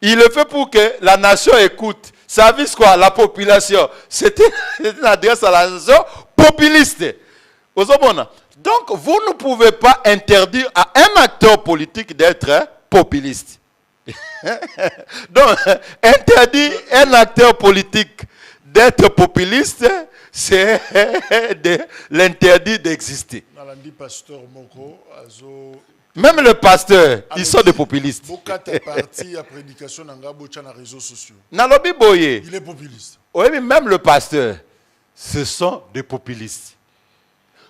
il le fait pour que la nation écoute. Ça vise quoi? La population. C'est une adresse à la nation populiste. Donc, vous ne pouvez pas interdire à un acteur politique d'être populiste. Donc, interdire un acteur politique d'être populiste, c'est l'interdit d'exister. Même le pasteur, ils sont des populistes. Nalobi Boye. Il est populiste. Oui, mais même le pasteur, ce sont des populistes.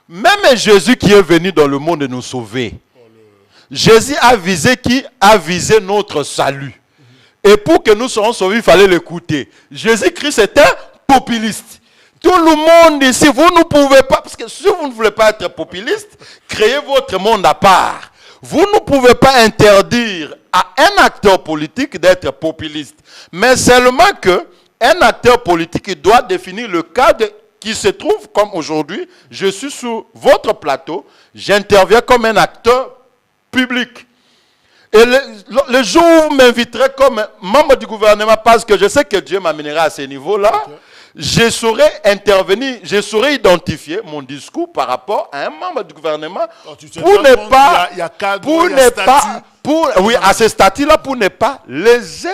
Même Jésus qui est venu dans le monde nous sauver. Jésus a visé qui? A visé notre salut. Et pour que nous soyons sauvés, il fallait l'écouter. Jésus-Christ est un populiste. Tout le monde ici, vous ne pouvez pas, parce que si vous ne voulez pas être populiste, créez votre monde à part. Vous ne pouvez pas interdire à un acteur politique d'être populiste. Mais seulement qu'un acteur politique doit définir le cadre qui se trouve comme aujourd'hui. Je suis sur votre plateau, j'interviens comme un acteur public. Et le jour où vous m'inviterez comme membre du gouvernement, parce que je sais que Dieu m'amènera à ce niveau-là, okay, je saurais intervenir, je saurais identifier mon discours par rapport à un membre du gouvernement pour ne pas, oui, à ce statut-là, pour ne pas léser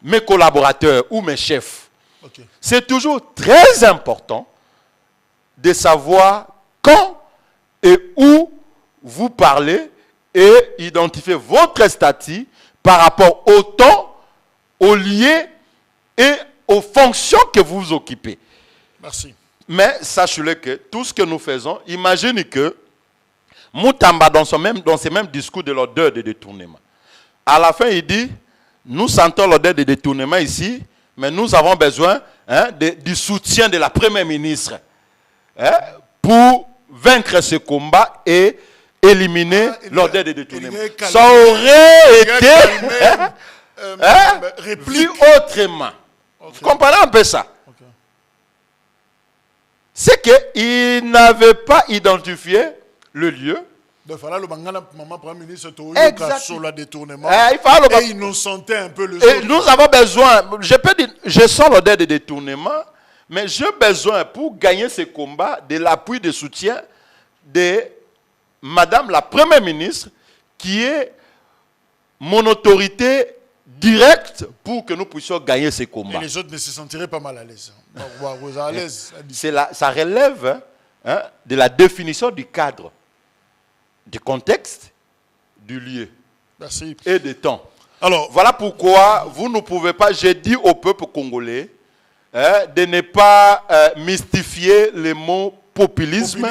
mes collaborateurs ou mes chefs. Okay. C'est toujours très important de savoir quand et où vous parlez et identifier votre statut par rapport au temps, au lieu et aux fonctions que vous occupez. Merci. Mais sachez-le que tout ce que nous faisons, imaginez que Moutamba, dans ces mêmes discours de l'odeur de détournement, à la fin, il dit, nous sentons l'odeur de détournement ici, mais nous avons besoin du soutien de la Première ministre pour vaincre ce combat et éliminer l'odeur de détournement. Ça aurait été vu autrement. Okay. Vous comprenez un peu ça? Okay. C'est qu'il n'avait pas identifié le lieu. Et il nous sentait un peu le et nous avons besoin, je peux dire, je sens l'odeur de détournement, mais j'ai besoin pour gagner ce combat de l'appui, de soutien de Madame la Première ministre, qui est mon autorité directe pour que nous puissions gagner ces combats. Et les autres ne se sentiraient pas mal à l'aise. Ça relève de la définition du cadre, du contexte, du lieu. Merci. Et du temps. Alors, voilà pourquoi vous ne pouvez pas, j'ai dit au peuple congolais, de ne pas mystifier les mots populisme.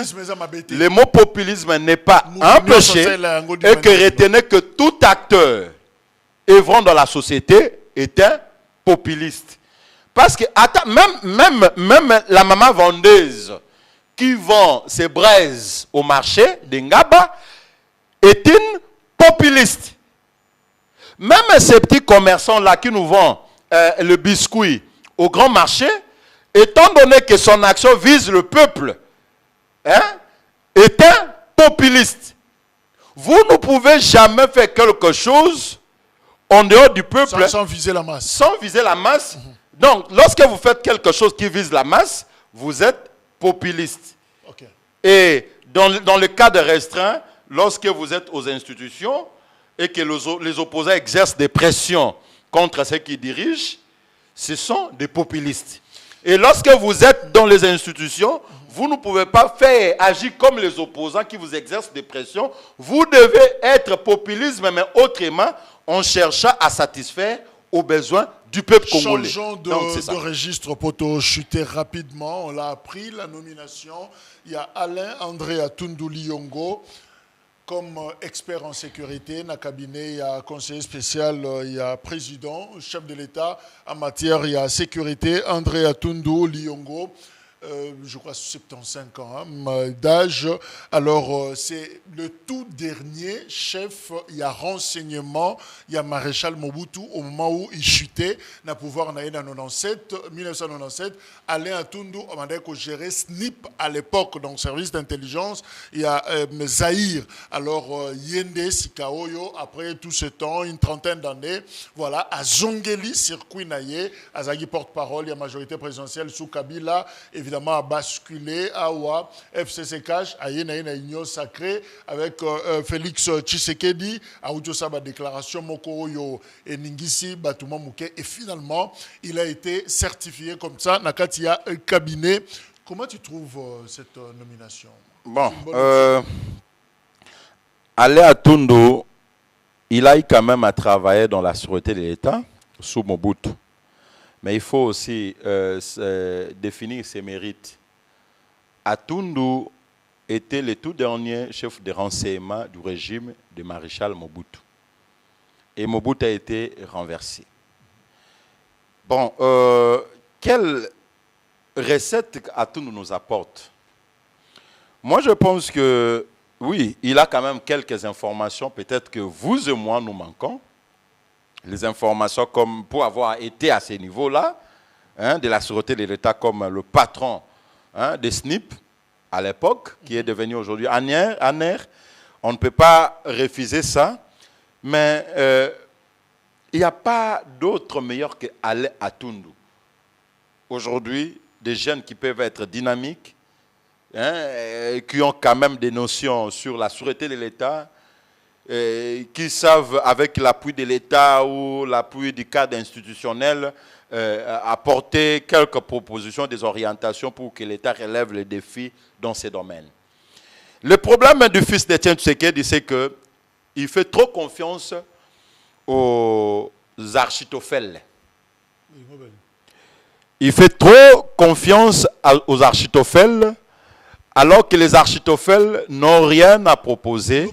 Le mot populisme n'est pas un péché et que retenez que tout acteur œuvrant dans la société est un populiste. Parce que même la maman vendeuse qui vend ses braises au marché de Ngaba est une populiste. Même ces petits commerçants-là qui nous vendent le biscuit au grand marché, étant donné que son action vise le peuple, est un populiste. Vous ne pouvez jamais faire quelque chose en dehors du peuple. Sans viser la masse. Sans viser la masse. Donc, lorsque vous faites quelque chose qui vise la masse, vous êtes populiste. Okay. Et dans le cadre restreint, lorsque vous êtes aux institutions et que les opposants exercent des pressions contre ceux qui dirigent, ce sont des populistes. Et lorsque vous êtes dans les institutions, vous ne pouvez pas agir comme les opposants qui vous exercent des pressions. Vous devez être populiste, mais autrement, en cherchant à satisfaire aux besoins du peuple congolais. Changeons Donc, de registre pour te chuter rapidement. On l'a appris, la nomination. Il y a Alain André Atundu Liyongo comme expert en sécurité. Dans le cabinet, il y a conseiller spécial, il y a président, chef de l'État en matière, il y a sécurité. André Atundu Liyongo. Je crois 75 ans d'âge. Alors, c'est le tout dernier chef, il y a renseignement, il y a maréchal Mobutu au moment où il chutait, dans le pouvoir en 1997. Alain Atundu a géré SNIP à l'époque, donc service d'intelligence. Il y a Zahir, alors Yende Sikaoyo, après tout ce temps, une trentaine d'années, voilà, à Zongeli, circuit Naye, à Zagi porte-parole, il y a majorité présidentielle sous Kabila, évidemment a basculé à Oua, FCC Cash, à Yenaïna Union Sacrée, avec Félix Tshisekedi, à Oudjosaba déclaration Mokoroyo et Ningisi Batouma Mouké. Et finalement, il a été certifié comme ça, Nakatia cabinet. Comment tu trouves cette nomination? Bon, Alain Atundu, il a eu quand même à travailler dans la sûreté de l'État sous Mobutu. Mais il faut aussi définir ses mérites. Atundu était le tout dernier chef de renseignement du régime de maréchal Mobutu. Et Mobutu a été renversé. Bon, quelle recette Atundu nous apporte? Moi, je pense que, oui, il a quand même quelques informations, peut-être que vous et moi, nous manquons. Les informations comme pour avoir été à ce niveau-là, hein, de la sûreté de l'État comme le patron, hein, des SNIP à l'époque, qui est devenu aujourd'hui ANER. On ne peut pas refuser ça, mais il n'y a pas d'autre meilleur que Alain Atundu. Aujourd'hui, des jeunes qui peuvent être dynamiques, hein, qui ont quand même des notions sur la sûreté de l'État, qui savent, avec l'appui de l'État ou l'appui du cadre institutionnel, apporter quelques propositions, des orientations pour que l'État relève les défis dans ces domaines. Le problème du fils d'Étienne Tshisekedi, c'est qu'il fait trop confiance aux architophèles. Il fait trop confiance aux architophèles, alors que les architophèles n'ont rien à proposer.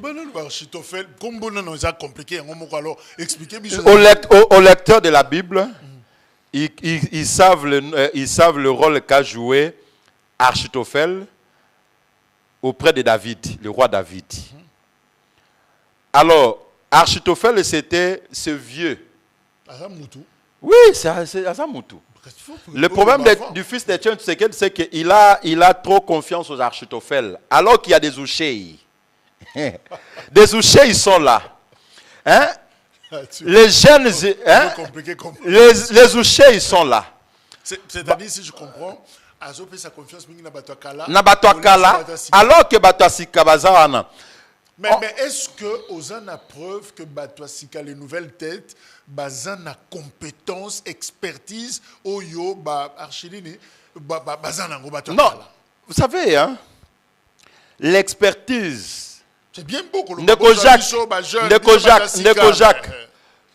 Aux lecteurs de la Bible, ils savent le rôle qu'a joué Architophel auprès de David, le roi David. Alors, Architophel, c'était ce vieux. Oui, c'est Azamoutou. Le problème du fils d'Étienne Tshisekedi, c'est qu'il a trop confiance aux architophèles, alors qu'il y a des ouchéis. Des ouchéis, ils sont là. Hein? Les jeunes, hein? Les ouchéis, ils sont là. C'est-à-dire, si je comprends, Azope sa confiance na Batoakala, alors que Batoasika Bazawana. Mais est-ce que Ozan a preuve que Batoasika, les nouvelles têtes, Bazan a compétence, expertise, Oyo, Archilini, Bazan a Batoakala? Non, vous savez, hein, l'expertise. C'est bien beau que Ndeko-Jacques.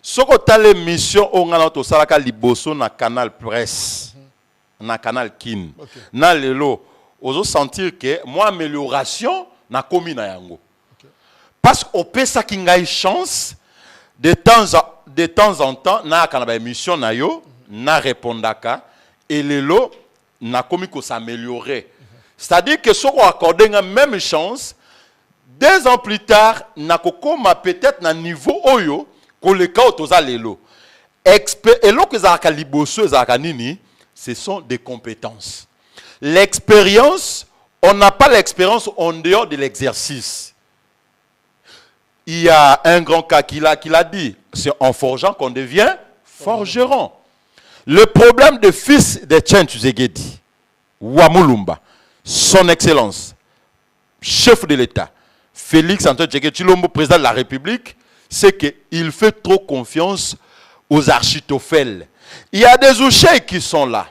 Soko tale mission on a notre salaka liboso na canal presse, na canal kin. Na lelo, ozo sentir que moi amélioration na komi na yango. Parce qu'on peut ça qui a une chance de temps en temps na kanaba émission na yo na répondaka et lelo na komi ko s'améliorer. C'est-à-dire que si on accorde une même chance, 2 ans plus tard na kokoma peut-être na niveau oyo ko le ka otoza lelo. Et lo que za kaliboso za kanini, ce sont des compétences. L'expérience, on n'a pas l'expérience en dehors de l'exercice. Il y a un grand cas qui l'a dit, c'est en forgeant qu'on devient forgeron. Le problème de fils d'Étienne Tshisekedi, Wamulumba, son excellence, chef de l'État, Félix Antoine Tshisekedi Tshilombo, président de la République, c'est qu'il fait trop confiance aux architophèles. Il y a des ouchés qui sont là.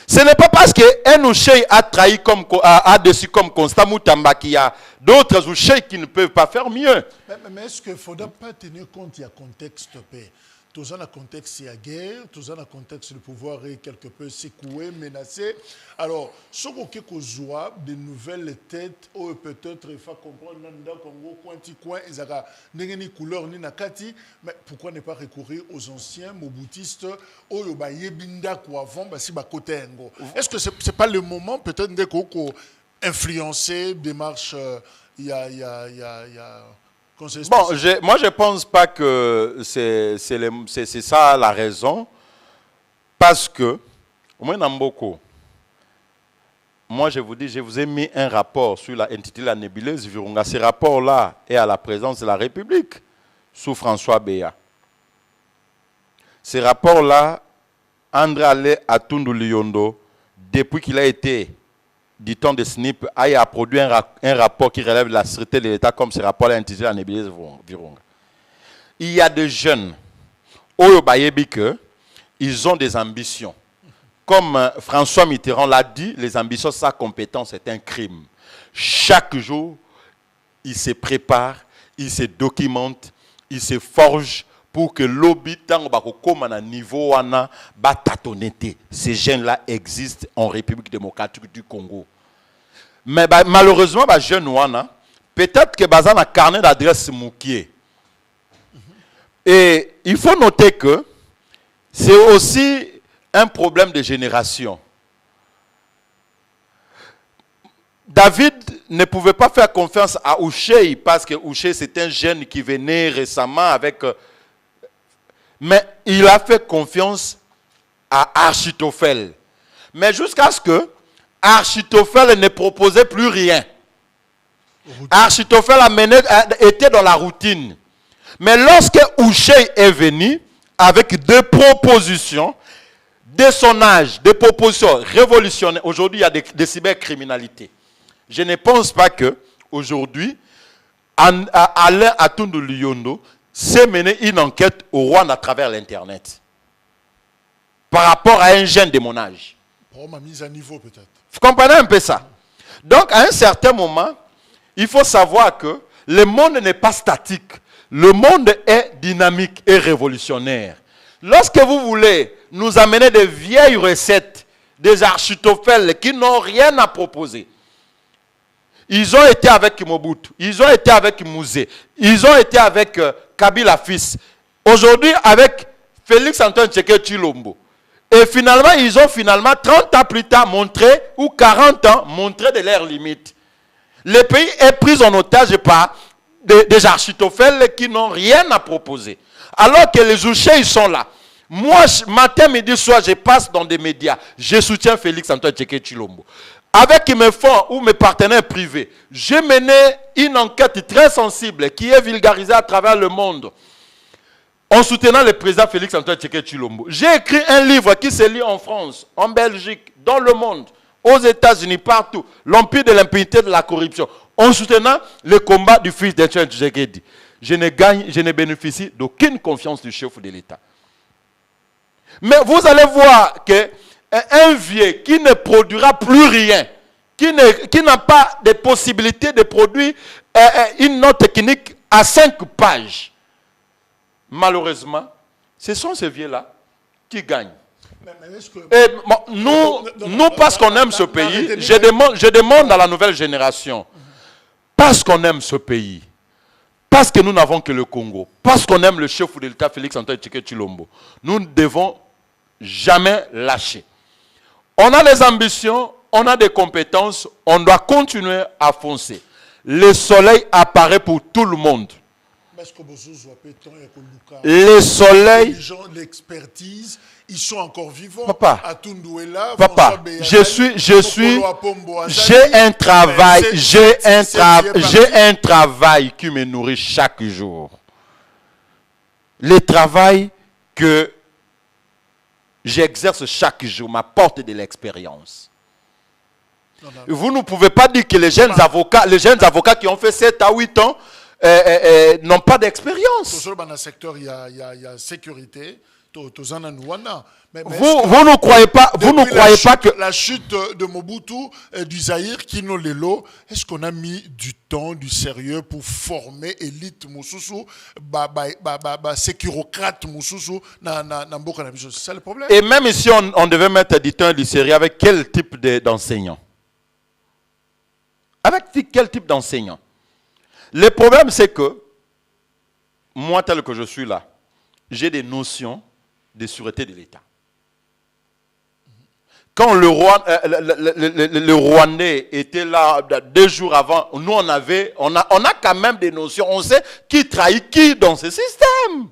Ce n'est pas parce qu'un ouché a trahi a déçu comme Constant Moutamba qu'il y a d'autres ouchés qui ne peuvent pas faire mieux. Mais est-ce qu'il ne faudra pas tenir compte, il y a contexte paix. Tous dans le contexte de la guerre, tous dans le contexte du pouvoir est quelque peu secoué, menacé. Alors, ce qu'on voit de nouvelles têtes, ou peut-être il faut comprendre dans le Congo, coin, ils ont ni couleur ni nakati, mais pourquoi ne pas recourir aux anciens moboutistes, ou yebinda quoi avant, si côté ngo. Est-ce que c'est pas le moment peut-être de influencer démarche il y a bon, moi je pense pas que c'est ça la raison, parce que au moins dans beaucoup, moi je vous dis, je vous ai mis un rapport sur l'entité la nébuleuse Virunga. Ce rapport là est à la présence de la République sous François Béa. Ce rapport là, André Ale Atundu Liondo, depuis qu'il a été du temps de SNIP, a produit un rapport qui relève de la sûreté de l'État, comme ce rapport-là intitulé la nébuleuse Virunga. Il y a des jeunes, ils ont des ambitions. Comme François Mitterrand l'a dit, les ambitions, sa compétence, c'est un crime. Chaque jour, ils se préparent, ils se documentent, ils se forgent pour que lobby tant comme à niveau wana batatonete. Ces jeunes-là existent en République démocratique du Congo. Mais malheureusement, les jeunes wana, peut-être que bazan a carnet d'adresse moukier. Et il faut noter que c'est aussi un problème de génération. David ne pouvait pas faire confiance à Ouché parce que Ouché c'est un jeune qui venait récemment avec... Mais il a fait confiance à Achitophel. Mais jusqu'à ce que Achitophel ne proposait plus rien. Achitophel était dans la routine. Mais lorsque Ouché est venu avec deux propositions, de son âge, des propositions révolutionnaires, aujourd'hui il y a des cybercriminalités. Je ne pense pas que aujourd'hui Alain Atundu Liondo s'est mené une enquête au Rwanda à travers l'Internet. Par rapport à un jeune de mon âge. Pour ma mise à niveau peut-être. Vous comprenez un peu ça? Donc à un certain moment, il faut savoir que le monde n'est pas statique. Le monde est dynamique et révolutionnaire. Lorsque vous voulez nous amener des vieilles recettes, des architophèles qui n'ont rien à proposer, ils ont été avec Mobutu, ils ont été avec Mouzé, ils ont été avec Kabila fils. Aujourd'hui, avec Félix Antoine Tshisekedi Tshilombo. Et finalement, ils ont 30 ans plus tard montré, ou 40 ans, montré de leurs limites. Le pays est pris en otage par des architophèles qui n'ont rien à proposer. Alors que les Ouchés, ils sont là. Moi, matin, midi, soir, je passe dans des médias. Je soutiens Félix Antoine Tshisekedi Tshilombo. Avec mes fonds ou mes partenaires privés, j'ai mené une enquête très sensible qui est vulgarisée à travers le monde en soutenant le président Félix Antoine Tshisekedi Tshilombo. J'ai écrit un livre qui se lit en France, en Belgique, dans le monde, aux États-Unis, partout. L'empire de l'impunité de la corruption. En soutenant le combat du fils d'Antoine Tshisekedi. Je ne bénéficie d'aucune confiance du chef de l'État. Mais vous allez voir qu'un vieux qui ne produira plus rien, qui n'a pas de possibilité de produire une note technique à 5 pages, malheureusement, ce sont ces vieux-là qui gagnent. Et nous, parce qu'on aime ce pays, je demande à la nouvelle génération, parce qu'on aime ce pays, parce que nous n'avons que le Congo, parce qu'on aime le chef de l'État Félix Antoine Tshisekedi Tshilombo, nous ne devons jamais lâcher. On a des ambitions, on a des compétences, on doit continuer à foncer. Le soleil apparaît pour tout le monde. Le soleil... Les gens, l'expertise, ils sont encore vivants. Papa, Atundouela, papa, j'ai un travail qui me nourrit chaque jour. Le travail que j'exerce chaque jour m'apporte de l'expérience. Vous ne pouvez pas dire que les jeunes avocats qui ont fait 7 à 8 ans n'ont pas d'expérience. Dans le secteur, il y a sécurité. Vous ne croyez pas, que la chute de Mobutu et du Zaïre qui nous l'élo, est-ce qu'on a mis du temps, du sérieux pour former élite Moussousou, sécurocrate Moussousou, c'est ça le problème? Et même si on devait mettre du temps et du sérieux, avec quel type d'enseignant? Avec quel type d'enseignant? Le problème, c'est que moi, tel que je suis là, j'ai des notions de sûreté de l'État. Quand le Rwandais était là 2 jours avant, nous on a quand même des notions. On sait qui trahit qui dans ce système.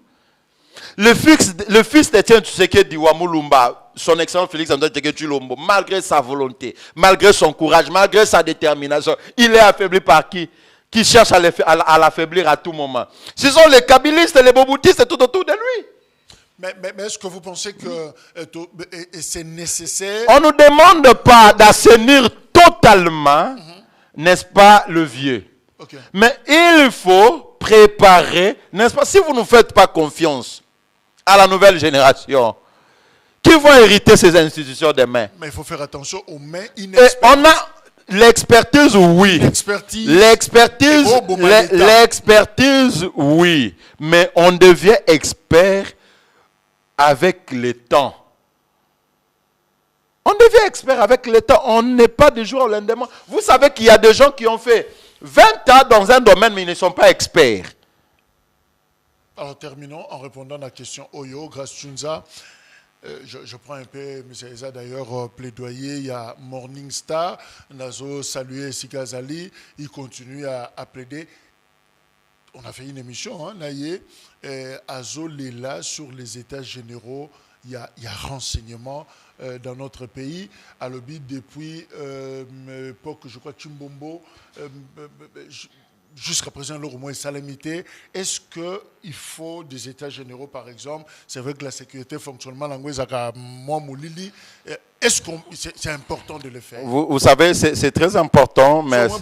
Le fils d'Étienne Tshisekedi Wamulumba, son excellent Félix Antoine Tshisekedi Tshilombo, malgré sa volonté, malgré son courage, malgré sa détermination, il est affaibli par qui? Qui cherche à l'affaiblir à tout moment. Ce sont les kabylistes et les boboutistes tout autour de lui. Mais est-ce que vous pensez que c'est nécessaire? On ne nous demande pas d'assainir totalement, n'est-ce pas, le vieux. Okay. Mais il faut préparer, n'est-ce pas, si vous ne faites pas confiance à la nouvelle génération, qui vont hériter ces institutions demain? Mais il faut faire attention aux mains inexpertes. Et on a l'expertise, oui. L'expertise, oui. Mais on devient expert avec le temps. On devient expert avec le temps. On n'est pas du jour au lendemain. Vous savez qu'il y a des gens qui ont fait 20 ans dans un domaine, mais ils ne sont pas experts. Alors terminons en répondant à la question Oyo, grâce Chunza. Je prends un peu, M. Eza d'ailleurs, plaidoyer, il y a Morning Star, Nazo salué Sikazali, il continue à plaider. On a fait une émission, Naye, Azo Lela sur les états généraux, il y a renseignement dans notre pays. À l'obit depuis l'époque, je crois, Chimbombo, jusqu'à présent, au moins salamité. Est-ce qu'il faut des états généraux, par exemple? C'est vrai que la sécurité, fonctionnement, est-ce que c'est important de le faire? Vous savez, c'est très important, mais je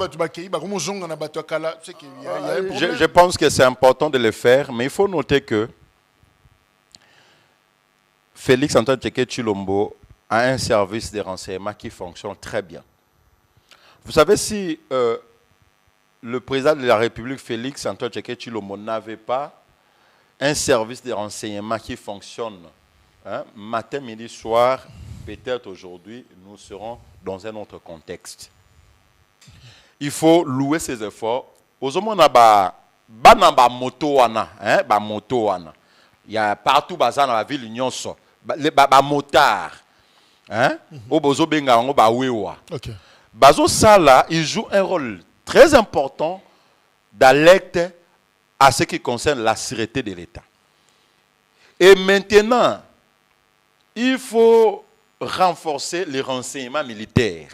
pense que c'est important de le faire, mais il faut noter que Félix Antoine Tshisekedi Tshilombo a un service de renseignement qui fonctionne très bien. Vous savez, si le président de la République, Félix Antoine Tshisekedi Tshilombo, n'avait pas un service de renseignement qui fonctionne, matin, midi, soir, peut-être aujourd'hui, nous serons dans un autre contexte. Il faut louer ses efforts. Aujourd'hui, il y a partout dans la ville, il y a des motards. Bazo Sala, il joue un rôle très important d'alerte à ce qui concerne la sûreté de l'État. Et maintenant, il faut renforcer les renseignements militaires.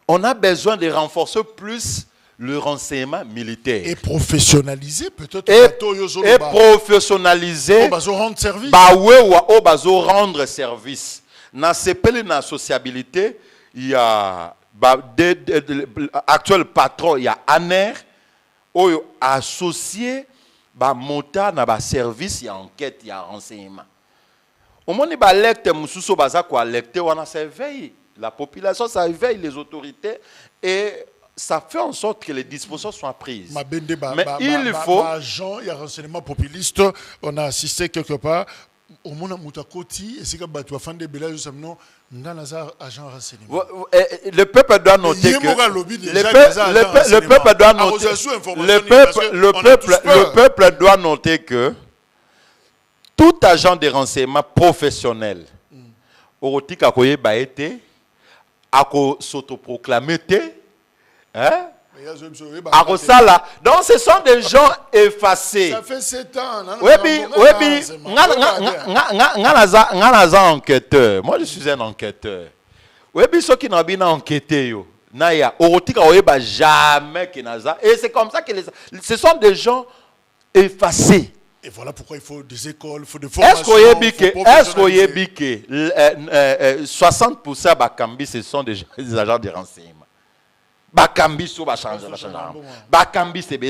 On a besoin de renforcer plus le renseignement militaire. Et professionnaliser peut-être. Et professionnaliser. Rendre service. Rendre service. Dans ces pays de sociabilité, il y a actuel patron, il y a ANER, associé, monta na service, il y a enquête, il y a renseignement. Au moment où ça éveille la population, ça éveille les autorités et ça fait en sorte que les dispositions soient prises. Mais il faut... Il y a renseignement populiste, on a assisté quelque part. Au moment où le peuple doit noter que le peuple doit noter que tout agent de renseignement professionnel orotika koyeba été s'autoproclamer donc ce sont des gens effacés. Ça fait 7 ans. Enquêteur. Moi je suis un enquêteur. Ceux qui n'ont pas enquêté, jamais. Et c'est comme ça que ce sont des gens effacés. Et voilà pourquoi il faut des écoles, il faut des formations. Est-ce qu'on y est biqué 60% Bakambi, ce sont des agents de renseignement. Bakambi, ce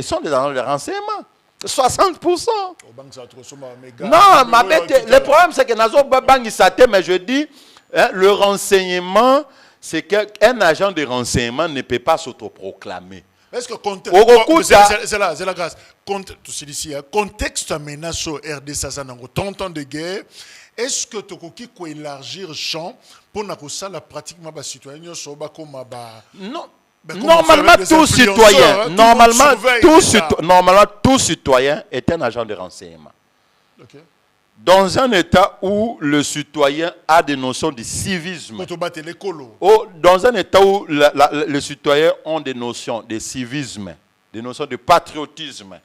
sont des agents de renseignement. 60%. Non, Non, le problème c'est que Nazo Bangi Sate, mais je dis, hein, le renseignement, c'est qu'un agent de renseignement ne peut pas s'autoproclamer. Est-ce que c'est la grâce. Contexte menaçant RD Sazanango, 30 ans de guerre. Est-ce que tu peux élargir le champ pour que ça pratiquement les citoyens soient comme non. Normalement, tout citoyen, normalement, tout citoyen est un agent de renseignement. Okay. Dans un État où le citoyen a des notions de civisme, dans un État où les citoyens ont des notions de civisme, des notions de patriotisme,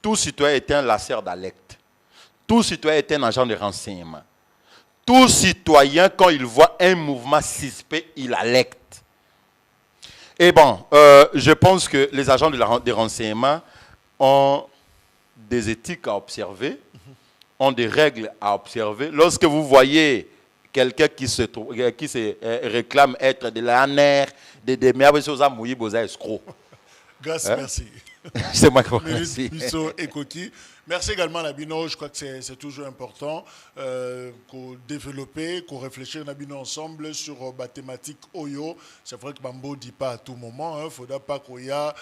tout citoyen est un lanceur d'alerte. Tout citoyen est un agent de renseignement. Tout citoyen, quand il voit un mouvement suspect, il alerte. Et bon, je pense que les agents de renseignement ont des éthiques à observer, ont des règles à observer. Lorsque vous voyez quelqu'un qui se réclame être de l'ANR, des merveilleux choses à mouiller, vous êtes escroc. Grâce, merci. C'est moi qui vous remercie. Merci également, Nabino. Je crois que c'est toujours important qu'on développe, qu'on réfléchisse Nabino ensemble sur la thématique Oyo. C'est vrai que Bambo ne dit pas à tout moment. Il ne faudra pas qu'il y ait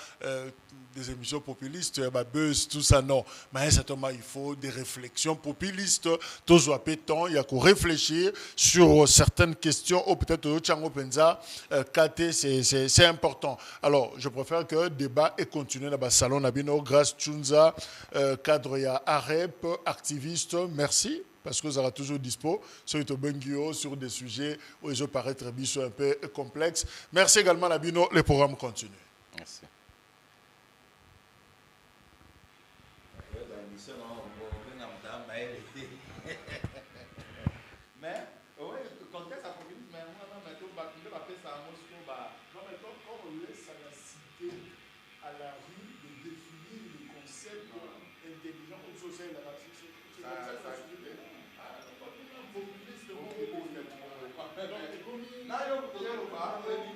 des émissions populistes, buzz, tout ça, non. Mais certainement, il faut des réflexions populistes. Tous les pétons, il y a qu'on réfléchir sur certaines questions. Ou peut-être au Tchango Penza, KT, c'est important. Alors, je préfère que le débat ait continué dans le salon Nabino. Grâce Tchunza, cadre AREP, activiste, merci. Parce que vous serez toujours dispo sur sur des sujets où ils paraissent un peu complexes. Merci également Nabino. Le programme continue. Merci. Não, eu